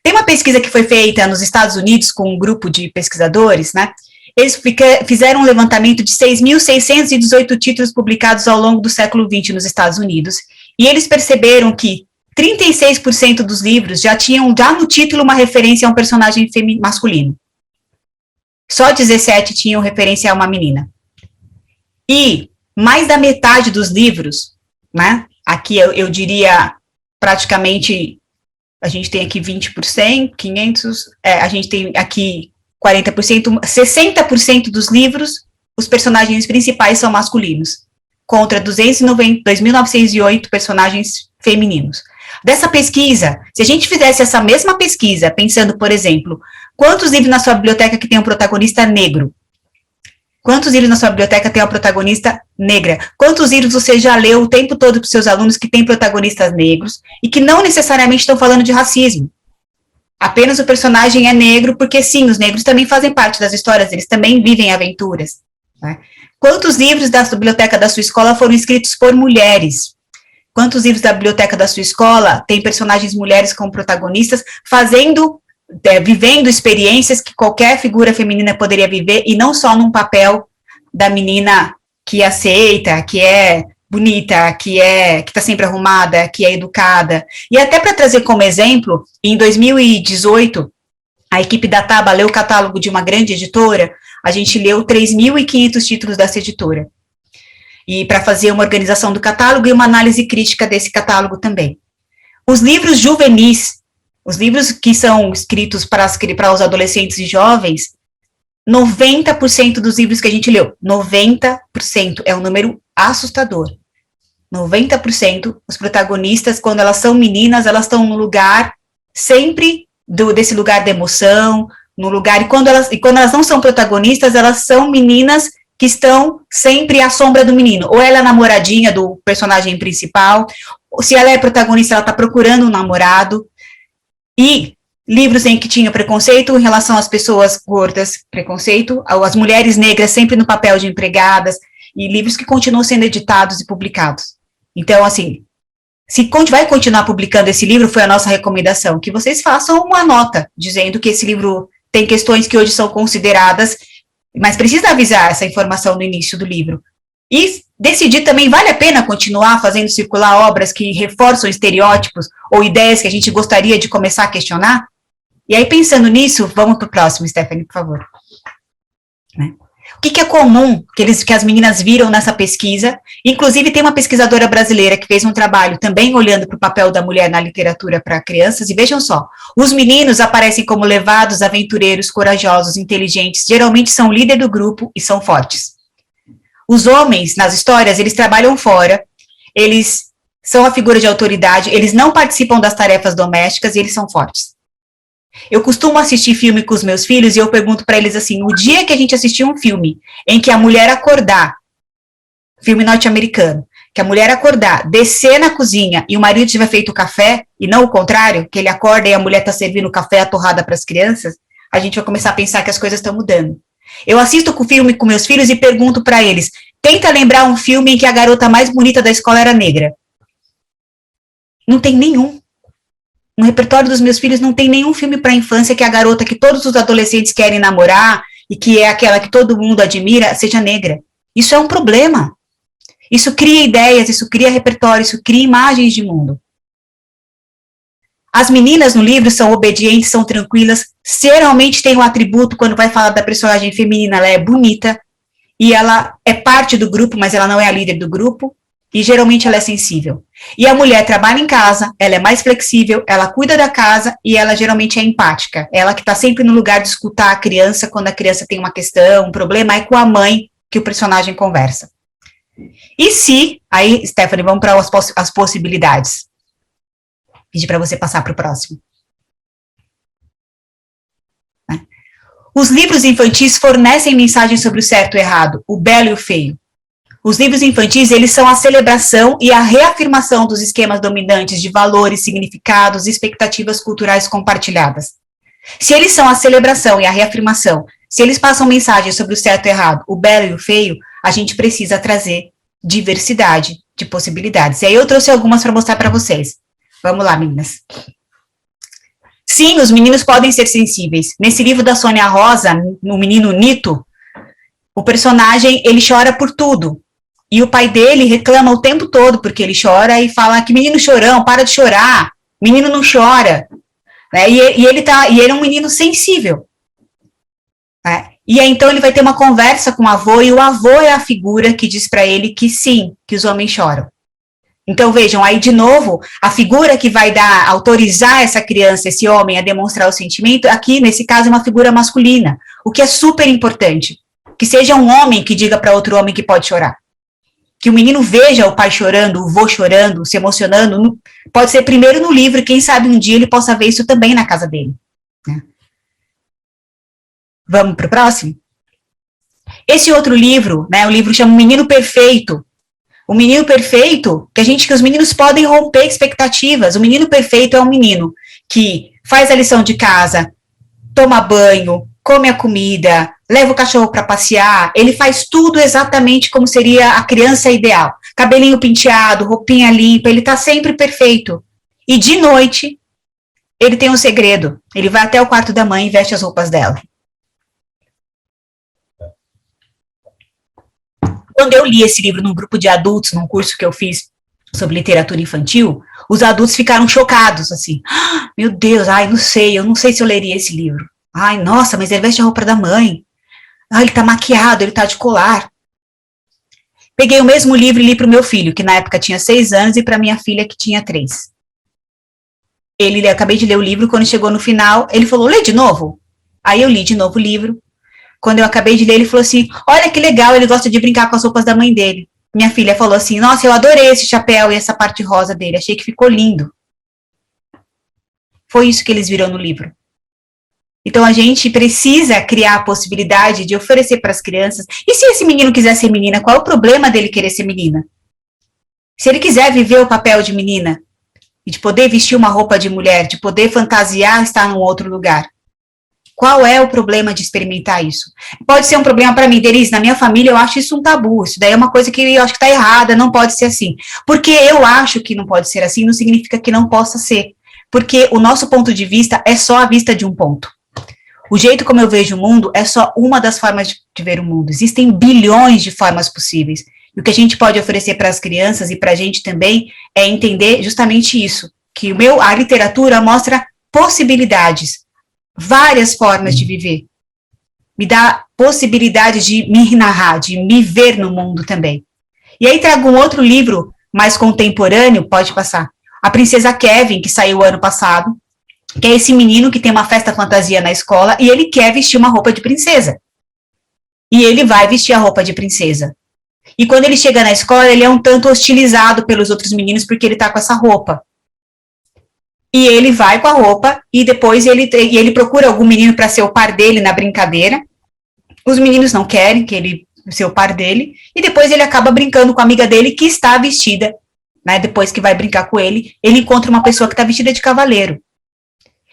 Tem uma pesquisa que foi feita nos Estados Unidos com um grupo de pesquisadores, né? Eles fizeram um levantamento de 6.618 títulos publicados ao longo do século XX nos Estados Unidos, e eles perceberam que 36% dos livros já tinham no título uma referência a um personagem masculino. Só 17 tinham referência a uma menina. E mais da metade dos livros, né? Aqui eu diria praticamente, a gente tem aqui 20%, 500, a gente tem aqui 40%, 60% dos livros, os personagens principais são masculinos, contra 2.908 personagens femininos. Dessa pesquisa, se a gente fizesse essa mesma pesquisa, pensando, por exemplo, quantos livros na sua biblioteca que tem um protagonista negro? Quantos livros na sua biblioteca tem uma protagonista negra? Quantos livros você já leu o tempo todo para os seus alunos que têm protagonistas negros e que não necessariamente estão falando de racismo? Apenas o personagem é negro porque, sim, os negros também fazem parte das histórias, eles também vivem aventuras. Né? Quantos livros da biblioteca da sua escola foram escritos por mulheres? Quantos livros da biblioteca da sua escola tem personagens mulheres como protagonistas, vivendo experiências que qualquer figura feminina poderia viver, e não só num papel da menina que aceita, que é bonita, que está sempre arrumada, que é educada. E até para trazer como exemplo, em 2018, a equipe da Taba leu o catálogo de uma grande editora, a gente leu 3.500 títulos dessa editora. E para fazer uma organização do catálogo e uma análise crítica desse catálogo também. Os livros juvenis, os livros que são escritos para os adolescentes e jovens, 90% dos livros que a gente leu, 90%, é um número assustador. 90%, os protagonistas, quando elas são meninas, elas estão no lugar, sempre desse lugar da emoção, no lugar, e quando elas não são protagonistas, elas são meninas que estão sempre à sombra do menino, ou ela é a namoradinha do personagem principal, ou se ela é protagonista, ela está procurando um namorado. E livros em que tinha preconceito em relação às pessoas gordas, preconceito, às mulheres negras sempre no papel de empregadas, e livros que continuam sendo editados e publicados. Então, assim, se vai continuar publicando esse livro, foi a nossa recomendação, que vocês façam uma nota, dizendo que esse livro tem questões que hoje são consideradas, mas precisa avisar essa informação no início do livro. E decidir também, vale a pena continuar fazendo circular obras que reforçam estereótipos ou ideias que a gente gostaria de começar a questionar? E aí, pensando nisso, vamos para o próximo, Stephanie, por favor. Né? O que é comum que as meninas viram nessa pesquisa? Inclusive, tem uma pesquisadora brasileira que fez um trabalho também olhando para o papel da mulher na literatura para crianças, e vejam só, os meninos aparecem como levados, aventureiros, corajosos, inteligentes, geralmente são líder do grupo e são fortes. Os homens, nas histórias, eles trabalham fora, eles são a figura de autoridade, eles não participam das tarefas domésticas e eles são fortes. Eu costumo assistir filme com os meus filhos e eu pergunto para eles assim, o dia que a gente assistir um filme em que a mulher acordar, filme norte-americano, que a mulher acordar, descer na cozinha e o marido tiver feito o café, e não o contrário, que ele acorda e a mulher está servindo o café, a torrada para as crianças, a gente vai começar a pensar que as coisas estão mudando. Eu assisto o filme com meus filhos e pergunto para eles, tenta lembrar um filme em que a garota mais bonita da escola era negra. Não tem nenhum. No repertório dos meus filhos não tem nenhum filme para a infância que a garota que todos os adolescentes querem namorar e que é aquela que todo mundo admira, seja negra. Isso é um problema. Isso cria ideias, isso cria repertório, isso cria imagens de mundo. As meninas no livro são obedientes, são tranquilas, geralmente tem um atributo, quando vai falar da personagem feminina, ela é bonita, e ela é parte do grupo, mas ela não é a líder do grupo, e geralmente ela é sensível. E a mulher trabalha em casa, ela é mais flexível, ela cuida da casa, e ela geralmente é empática. Ela que está sempre no lugar de escutar a criança, quando a criança tem uma questão, um problema, é com a mãe que o personagem conversa. E se, aí, Stephanie, vamos para as possibilidades. Pedir para você passar para o próximo. Os livros infantis fornecem mensagens sobre o certo e o errado, o belo e o feio. Os livros infantis, eles são a celebração e a reafirmação dos esquemas dominantes de valores, significados e expectativas culturais compartilhadas. Se eles são a celebração e a reafirmação, se eles passam mensagens sobre o certo e o errado, o belo e o feio, a gente precisa trazer diversidade de possibilidades. E aí eu trouxe algumas para mostrar para vocês. Vamos lá, meninas. Sim, os meninos podem ser sensíveis. Nesse livro da Sônia Rosa, no menino Nito, o personagem, ele chora por tudo. E o pai dele reclama o tempo todo porque ele chora e fala que menino chorão, para de chorar, menino não chora. Né? E ele é um menino sensível. Né? E aí, então, ele vai ter uma conversa com o avô, e o avô é a figura que diz para ele que sim, que os homens choram. Então, vejam, aí, de novo, a figura que vai autorizar essa criança, esse homem, a demonstrar o sentimento, aqui, nesse caso, é uma figura masculina, o que é super importante. Que seja um homem que diga para outro homem que pode chorar. Que o menino veja o pai chorando, o vô chorando, se emocionando, pode ser primeiro no livro, quem sabe um dia ele possa ver isso também na casa dele. Né? Vamos para o próximo? Esse outro livro, né, o livro chama O Menino Perfeito. O menino perfeito, que os meninos podem romper expectativas. O menino perfeito é um menino que faz a lição de casa, toma banho, come a comida, leva o cachorro para passear, ele faz tudo exatamente como seria a criança ideal. Cabelinho penteado, roupinha limpa, ele está sempre perfeito. E de noite, ele tem um segredo. Ele vai até o quarto da mãe e veste as roupas dela. Quando eu li esse livro num grupo de adultos, num curso que eu fiz sobre literatura infantil, os adultos ficaram chocados, assim. Ah, meu Deus, eu não sei se eu leria esse livro. Ai, nossa, mas ele veste a roupa da mãe. Ah, ele tá maquiado, ele tá de colar. Peguei o mesmo livro e li para o meu filho, que na época tinha 6 anos, e para minha filha, que tinha 3. Acabei de ler o livro, quando chegou no final, ele falou, lê de novo? Aí eu li de novo o livro. Quando eu acabei de ler, ele falou assim, olha que legal, ele gosta de brincar com as roupas da mãe dele. Minha filha falou assim, nossa, eu adorei esse chapéu e essa parte rosa dele, achei que ficou lindo. Foi isso que eles viram no livro. Então, a gente precisa criar a possibilidade de oferecer para as crianças. E se esse menino quiser ser menina, qual é o problema dele querer ser menina? Se ele quiser viver o papel de menina, e de poder vestir uma roupa de mulher, de poder fantasiar estar num outro lugar, qual é o problema de experimentar isso? Pode ser um problema para mim, Denise, na minha família eu acho isso um tabu, isso daí é uma coisa que eu acho que está errada, não pode ser assim. Porque eu acho que não pode ser assim, não significa que não possa ser. Porque o nosso ponto de vista é só a vista de um ponto. O jeito como eu vejo o mundo é só uma das formas de ver o mundo. Existem bilhões de formas possíveis. E o que a gente pode oferecer para as crianças e para a gente também é entender justamente isso, que a literatura mostra possibilidades, várias formas de viver. Me dá possibilidade de me narrar, de me ver no mundo também. E aí trago um outro livro mais contemporâneo, pode passar, A Princesa Kevin, que saiu ano passado, que é esse menino que tem uma festa fantasia na escola e ele quer vestir uma roupa de princesa. E ele vai vestir a roupa de princesa. E quando ele chega na escola, ele é um tanto hostilizado pelos outros meninos porque ele tá com essa roupa. E ele vai com a roupa e depois ele procura algum menino para ser o par dele na brincadeira. Os meninos não querem que ele seja o par dele. E depois ele acaba brincando com a amiga dele que está vestida, né? Depois que vai brincar com ele encontra uma pessoa que está vestida de cavaleiro.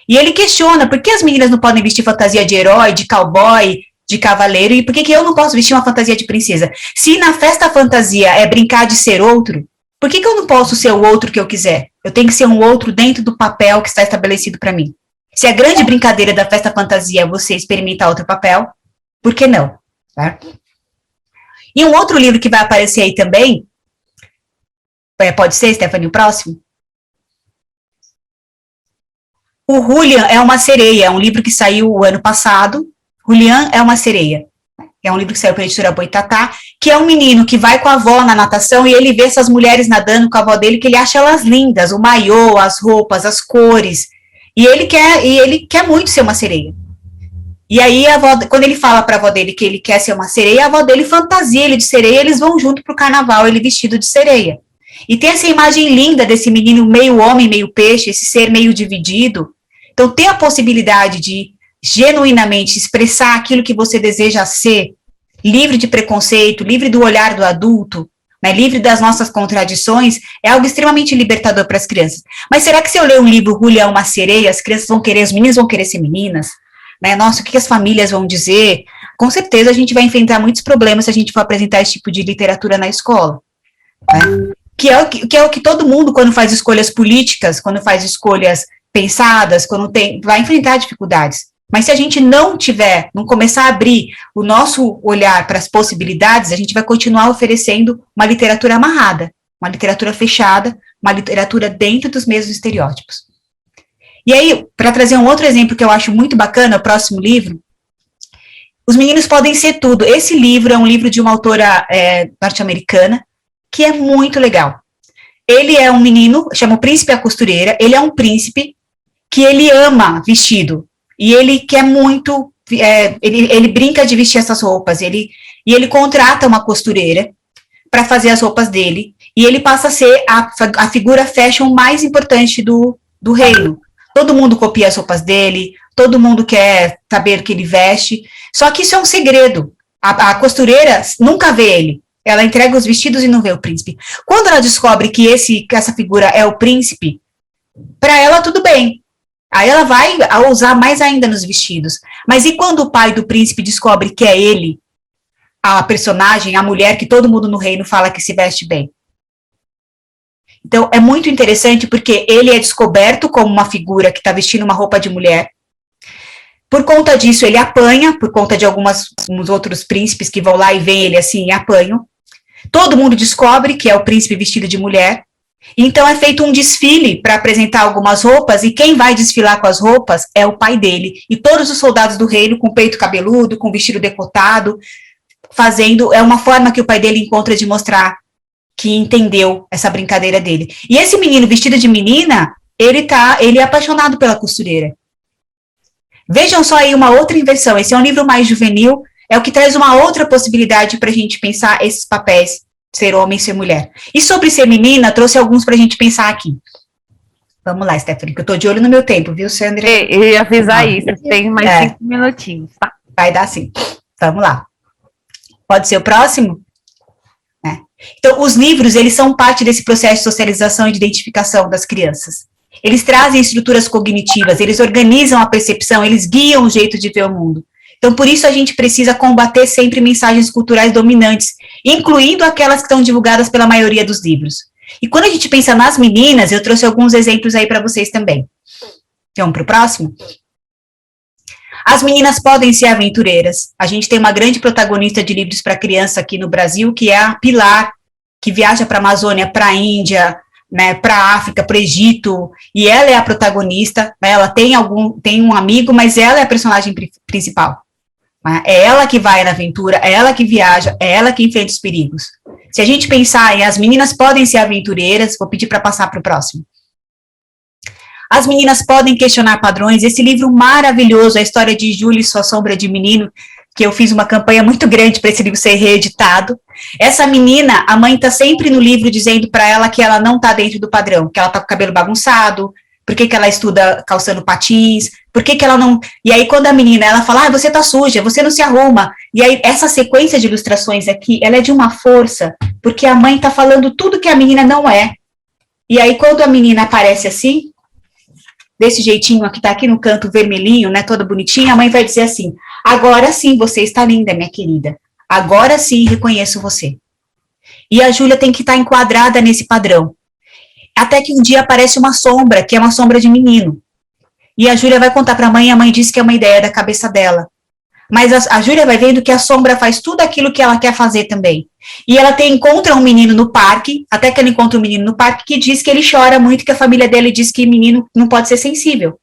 E ele questiona por que as meninas não podem vestir fantasia de herói, de cowboy, de cavaleiro, e por que eu não posso vestir uma fantasia de princesa? Se na festa fantasia é brincar de ser outro, por que eu não posso ser o outro que eu quiser? Eu tenho que ser um outro dentro do papel que está estabelecido para mim. Se a grande brincadeira da festa fantasia é você experimentar outro papel, por que não? Tá? E um outro livro que vai aparecer aí também, pode ser, Stephanie, o próximo? O Julian é uma sereia, é um livro que saiu o ano passado. Julian é uma sereia. É um livro que saiu pela editora Boitatá, que é um menino que vai com a avó na natação e ele vê essas mulheres nadando com a avó dele, que ele acha elas lindas, o maiô, as roupas, as cores, e ele quer muito ser uma sereia. E aí, a avó, quando ele fala para a avó dele que ele quer ser uma sereia, a avó dele fantasia ele de sereia, eles vão junto pro carnaval, ele vestido de sereia. E tem essa imagem linda desse menino meio homem, meio peixe, esse ser meio dividido. Então, ter a possibilidade de genuinamente expressar aquilo que você deseja ser, livre de preconceito, livre do olhar do adulto, né, livre das nossas contradições, é algo extremamente libertador para as crianças. Mas será que se eu ler um livro, Julia é uma sereia, as crianças vão querer, os meninos vão querer ser meninas? Né? Nossa, o que as famílias vão dizer? Com certeza a gente vai enfrentar muitos problemas se a gente for apresentar esse tipo de literatura na escola. Né? Que é o que todo mundo, quando faz escolhas políticas, quando faz escolhas pensadas, vai enfrentar dificuldades. Mas se a gente não começar a abrir o nosso olhar para as possibilidades, a gente vai continuar oferecendo uma literatura amarrada, uma literatura fechada, uma literatura dentro dos mesmos estereótipos. E aí, para trazer um outro exemplo que eu acho muito bacana, o próximo livro, Os Meninos Podem Ser Tudo. Esse livro é um livro de uma autora norte-americana, que é muito legal. Ele é um menino, chama o Príncipe e a Costureira, ele é um príncipe que ele ama vestido. E ele quer muito, ele brinca de vestir essas roupas, e ele contrata uma costureira para fazer as roupas dele, e ele passa a ser a figura fashion mais importante do reino. Todo mundo copia as roupas dele, todo mundo quer saber o que ele veste, só que isso é um segredo. A costureira nunca vê ele, ela entrega os vestidos e não vê o príncipe. Quando ela descobre que essa figura é o príncipe, para ela tudo bem. Aí ela vai usar mais ainda nos vestidos. Mas e quando o pai do príncipe descobre que é ele, a personagem, a mulher que todo mundo no reino fala que se veste bem? Então, é muito interessante porque ele é descoberto como uma figura que está vestindo uma roupa de mulher. Por conta disso, ele apanha, por conta de alguns outros príncipes que vão lá e veem ele assim e apanham. Todo mundo descobre que é o príncipe vestido de mulher. Então é feito um desfile para apresentar algumas roupas, e quem vai desfilar com as roupas é o pai dele, e todos os soldados do reino com peito cabeludo, com vestido decotado, é uma forma que o pai dele encontra de mostrar que entendeu essa brincadeira dele. E esse menino vestido de menina, ele é apaixonado pela costureira. Vejam só aí uma outra inversão, esse é um livro mais juvenil, é o que traz uma outra possibilidade para a gente pensar esses papéis, ser homem, ser mulher. E sobre ser menina, trouxe alguns para a gente pensar aqui. Vamos lá, Stephanie, que eu estou de olho no meu tempo, viu, Sandra? Eu ia avisar isso, tem mais 5 minutinhos, tá? Vai dar sim. Vamos lá. Pode ser o próximo? Então, os livros, eles são parte desse processo de socialização e de identificação das crianças. Eles trazem estruturas cognitivas, eles organizam a percepção, eles guiam o jeito de ver o mundo. Então, por isso a gente precisa combater sempre mensagens culturais dominantes, incluindo aquelas que estão divulgadas pela maioria dos livros. E quando a gente pensa nas meninas, eu trouxe alguns exemplos aí para vocês também. Vamos para o próximo? As meninas podem ser aventureiras. A gente tem uma grande protagonista de livros para criança aqui no Brasil, que é a Pilar, que viaja para a Amazônia, para a Índia, né, para a África, para o Egito, e ela é a protagonista, né, ela tem um amigo, mas ela é a personagem principal. É ela que vai na aventura, é ela que viaja, é ela que enfrenta os perigos. Se a gente pensar em as meninas podem ser aventureiras, vou pedir para passar para o próximo. As meninas podem questionar padrões. Esse livro maravilhoso, a história de Júlia e sua sombra de menino, que eu fiz uma campanha muito grande para esse livro ser reeditado. Essa menina, a mãe está sempre no livro dizendo para ela que ela não está dentro do padrão, que ela está com o cabelo bagunçado, por que ela estuda calçando patins, por que ela não... E aí, quando a menina, ela fala, você tá suja, você não se arruma. E aí, essa sequência de ilustrações aqui, ela é de uma força, porque a mãe tá falando tudo que a menina não é. E aí, quando a menina aparece assim, desse jeitinho, que tá aqui no canto vermelhinho, né, toda bonitinha, a mãe vai dizer assim, agora sim, você está linda, minha querida. Agora sim, reconheço você. E a Júlia tem que estar enquadrada nesse padrão. Até que um dia aparece uma sombra, que é uma sombra de menino. E a Júlia vai contar para a mãe diz que é uma ideia da cabeça dela. Mas a Júlia vai vendo que a sombra faz tudo aquilo que ela quer fazer também. E ela encontra um menino no parque, até que ela encontra um menino no parque que diz que ele chora muito, que a família dele diz que menino não pode ser sensível.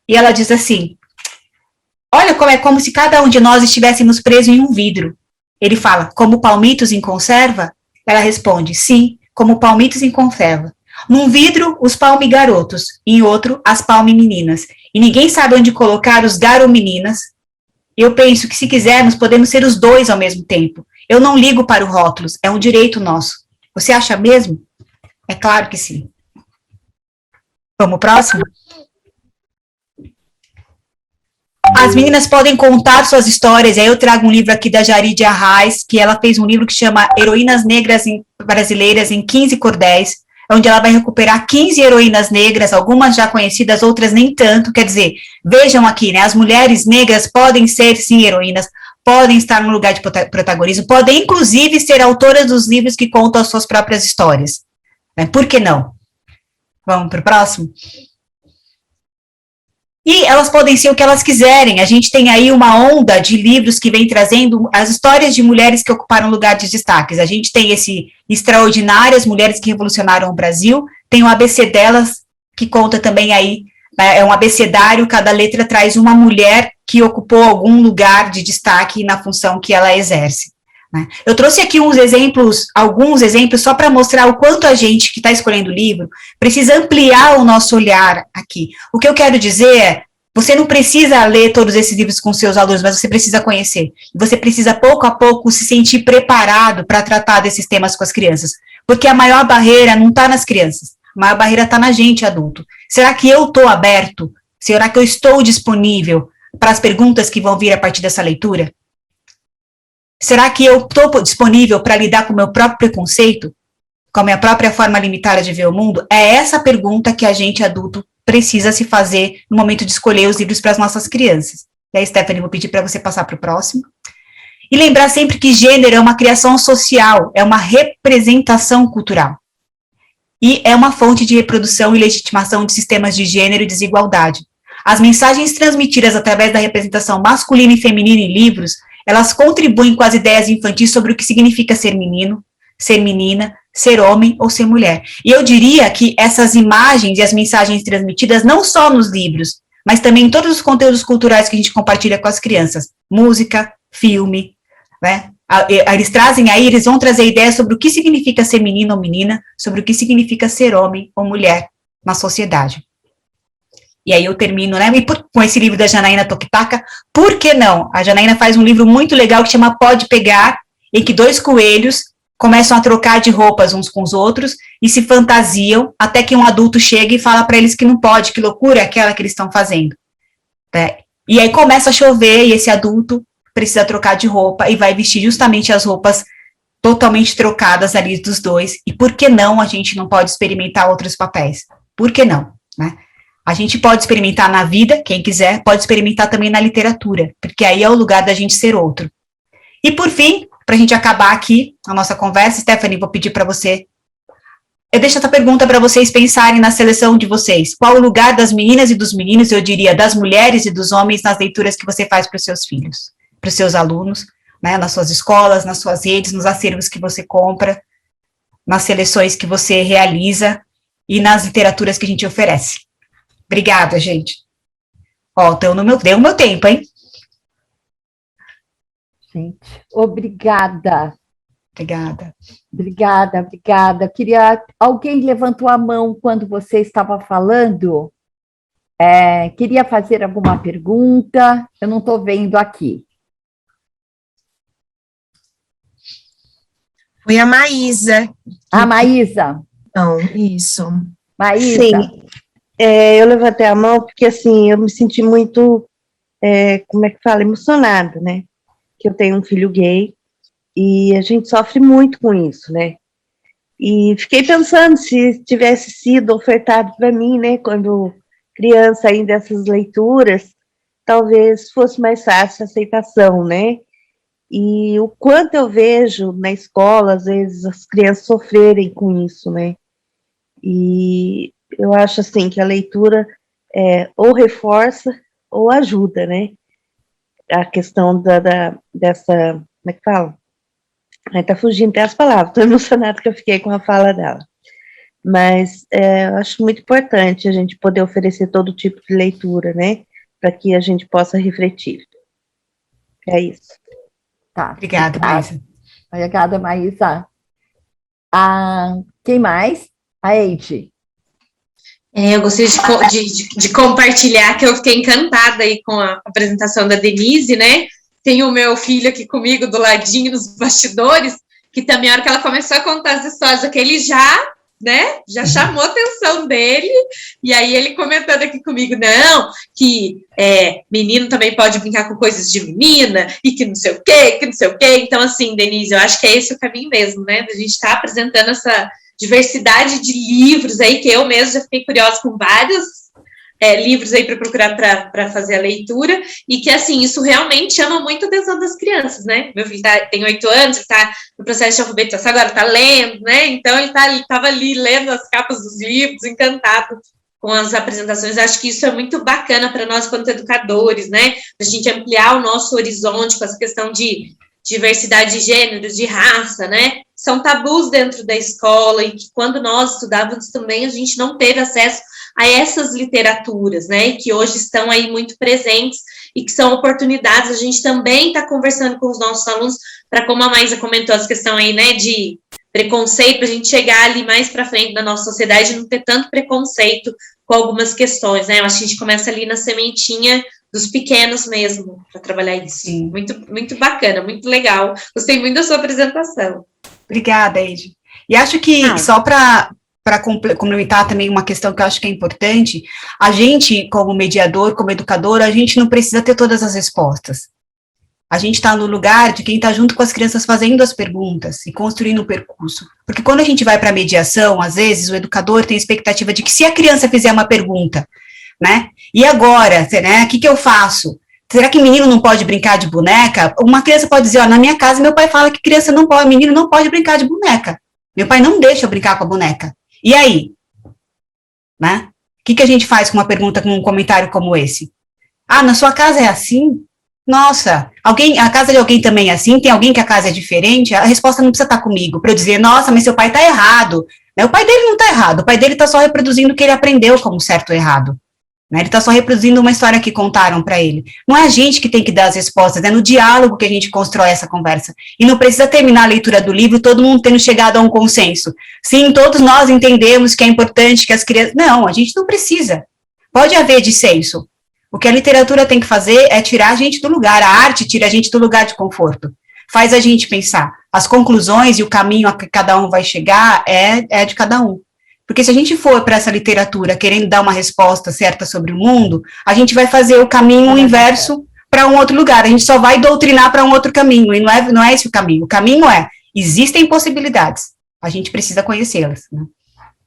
E ela diz assim, olha como se cada um de nós estivéssemos presos em um vidro. Ele fala, como palmitos em conserva? Ela responde, sim, como palmitos em conserva. Num vidro, os palme-garotos, em outro, as palme-meninas. E ninguém sabe onde colocar os garo-meninas. Eu penso que, se quisermos, podemos ser os dois ao mesmo tempo. Eu não ligo para o rótulos, é um direito nosso. Você acha mesmo? É claro que sim. Vamos próximo? As meninas podem contar suas histórias, e aí eu trago um livro aqui da Jaridia Arraes, que ela fez um livro que chama Heroínas Negras Brasileiras em 15 Cordéis, onde ela vai recuperar 15 heroínas negras, algumas já conhecidas, outras nem tanto, quer dizer, vejam aqui, né, as mulheres negras podem ser, sim, heroínas, podem estar no lugar de protagonismo, podem, inclusive, ser autoras dos livros que contam as suas próprias histórias. Né? Por que não? Vamos para o próximo? E elas podem ser o que elas quiserem. A gente tem aí uma onda de livros que vem trazendo as histórias de mulheres que ocuparam lugar de destaques. A gente tem esse Extraordinárias, Mulheres que Revolucionaram o Brasil, tem o ABC delas, que conta também aí, é um abecedário, cada letra traz uma mulher que ocupou algum lugar de destaque na função que ela exerce. Né? Eu trouxe aqui alguns exemplos, só para mostrar o quanto a gente que está escolhendo o livro precisa ampliar o nosso olhar aqui. O que eu quero dizer é, você não precisa ler todos esses livros com seus alunos, mas você precisa conhecer. Você precisa, pouco a pouco, se sentir preparado para tratar desses temas com as crianças. Porque a maior barreira não está nas crianças, a maior barreira está na gente, adulto. Será que eu estou aberto? Será que eu estou disponível para as perguntas que vão vir a partir dessa leitura? Será que eu estou disponível para lidar com o meu próprio preconceito? Com a minha própria forma limitada de ver o mundo? É essa pergunta que a gente, adulto, precisa se fazer no momento de escolher os livros para as nossas crianças. E aí, Stephanie, vou pedir para você passar para o próximo. E lembrar sempre que gênero é uma criação social, é uma representação cultural. E é uma fonte de reprodução e legitimação de sistemas de gênero e desigualdade. As mensagens transmitidas através da representação masculina e feminina em livros, elas contribuem com as ideias infantis sobre o que significa ser menino, ser menina, ser homem ou ser mulher. E eu diria que essas imagens e as mensagens transmitidas, não só nos livros, mas também em todos os conteúdos culturais que a gente compartilha com as crianças, música, filme, né? Eles vão trazer ideias sobre o que significa ser menino ou menina, sobre o que significa ser homem ou mulher na sociedade. E aí eu termino, né, com esse livro da Janaína Tokitaka, por que não? A Janaína faz um livro muito legal que chama Pode Pegar, em que 2 coelhos começam a trocar de roupas uns com os outros e se fantasiam até que um adulto chega e fala para eles que não pode, que loucura é aquela que eles estão fazendo. Né? E aí começa a chover e esse adulto precisa trocar de roupa e vai vestir justamente as roupas totalmente trocadas ali dos dois. E por que não a gente não pode experimentar outros papéis? Por que não? Né? A gente pode experimentar na vida, quem quiser, pode experimentar também na literatura, porque aí é o lugar da gente ser outro. E por fim, para a gente acabar aqui a nossa conversa, Stephanie, vou pedir para você, eu deixo essa pergunta para vocês pensarem na seleção de vocês. Qual o lugar das meninas e dos meninos, eu diria, das mulheres e dos homens nas leituras que você faz para os seus filhos, para os seus alunos, né, nas suas escolas, nas suas redes, nos acervos que você compra, nas seleções que você realiza e nas literaturas que a gente oferece. Obrigada, gente. Ó, deu o meu tempo, hein? Gente, obrigada. Obrigada. Obrigada. Alguém levantou a mão quando você estava falando? Queria fazer alguma pergunta? Eu não estou vendo aqui. Foi a Maísa. A Maísa. Então, isso. Maísa. Sim, eu levantei a mão porque, assim, eu me senti muito, como é que fala, emocionada, né? Que eu tenho um filho gay e a gente sofre muito com isso, né? E fiquei pensando se tivesse sido ofertado para mim, né, quando criança ainda essas leituras, talvez fosse mais fácil a aceitação, né? E o quanto eu vejo na escola, às vezes, as crianças sofrerem com isso, né? E eu acho, assim, que a leitura ou reforça ou ajuda, né? A questão dessa, como é que fala? Tá fugindo até as palavras, estou emocionada que eu fiquei com a fala dela. Mas eu acho muito importante a gente poder oferecer todo tipo de leitura, né? Para que a gente possa refletir. É isso. Tá. Obrigada, Maísa. Obrigada, Maísa. Quem mais? A Eide. Eu gostaria de compartilhar que eu fiquei encantada aí com a apresentação da Denise, né? Tem o meu filho aqui comigo do ladinho, nos bastidores, que também, a hora que ela começou a contar as histórias, que ele já chamou a atenção dele, e aí ele comentando aqui comigo, não, que menino também pode brincar com coisas de menina, e que não sei o quê, então assim, Denise, eu acho que é esse o caminho mesmo, né, a gente está apresentando essa diversidade de livros aí, que eu mesmo já fiquei curiosa com vários livros aí para procurar para fazer a leitura, e que, assim, isso realmente chama muito a atenção das crianças, né? Meu filho tem 8 anos, ele está no processo de alfabetização, agora está lendo, né? Então, ele estava ali lendo as capas dos livros, encantado com as apresentações. Acho que isso é muito bacana para nós, quanto educadores, né? A gente ampliar o nosso horizonte com essa questão de diversidade de gêneros, de raça, né? São tabus dentro da escola, e que quando nós estudávamos também, a gente não teve acesso a essas literaturas, né, e que hoje estão aí muito presentes, e que são oportunidades, a gente também está conversando com os nossos alunos, para, como a Maísa comentou, essa questão aí, né, de preconceito, para a gente chegar ali mais para frente na nossa sociedade e não ter tanto preconceito com algumas questões, né, eu acho que a gente começa ali na sementinha dos pequenos mesmo, para trabalhar isso. Sim. Muito, muito bacana, muito legal, gostei muito da sua apresentação. Obrigada, Eide. E acho que, só para complementar também uma questão que eu acho que é importante, a gente, como mediador, como educador, a gente não precisa ter todas as respostas. A gente está no lugar de quem está junto com as crianças fazendo as perguntas e construindo um percurso. Porque quando a gente vai para a mediação, às vezes o educador tem a expectativa de que se a criança fizer uma pergunta, né, e agora, né, o que eu faço? Será que menino não pode brincar de boneca? Uma criança pode dizer, na minha casa meu pai fala que criança não pode, menino não pode brincar de boneca. Meu pai não deixa eu brincar com a boneca. E aí? Né? O que a gente faz com uma pergunta, com um comentário como esse? Na sua casa é assim? Nossa, a casa de alguém também é assim? Tem alguém que a casa é diferente? A resposta não precisa estar comigo, para eu dizer, nossa, mas seu pai está errado. O pai dele não está errado, o pai dele está só reproduzindo o que ele aprendeu como certo ou errado. Ele está só reproduzindo uma história que contaram para ele. Não é a gente que tem que dar as respostas, é no diálogo que a gente constrói essa conversa. E não precisa terminar a leitura do livro todo mundo tendo chegado a um consenso. Sim, todos nós entendemos que é importante que as crianças... Não, a gente não precisa. Pode haver dissenso. O que a literatura tem que fazer é tirar a gente do lugar. A arte tira a gente do lugar de conforto. Faz a gente pensar. As conclusões e o caminho a que cada um vai chegar é de cada um. Porque se a gente for para essa literatura querendo dar uma resposta certa sobre o mundo, a gente vai fazer o caminho inverso para um outro lugar. A gente só vai doutrinar para um outro caminho, e não é esse o caminho. O caminho existem possibilidades, a gente precisa conhecê-las, né?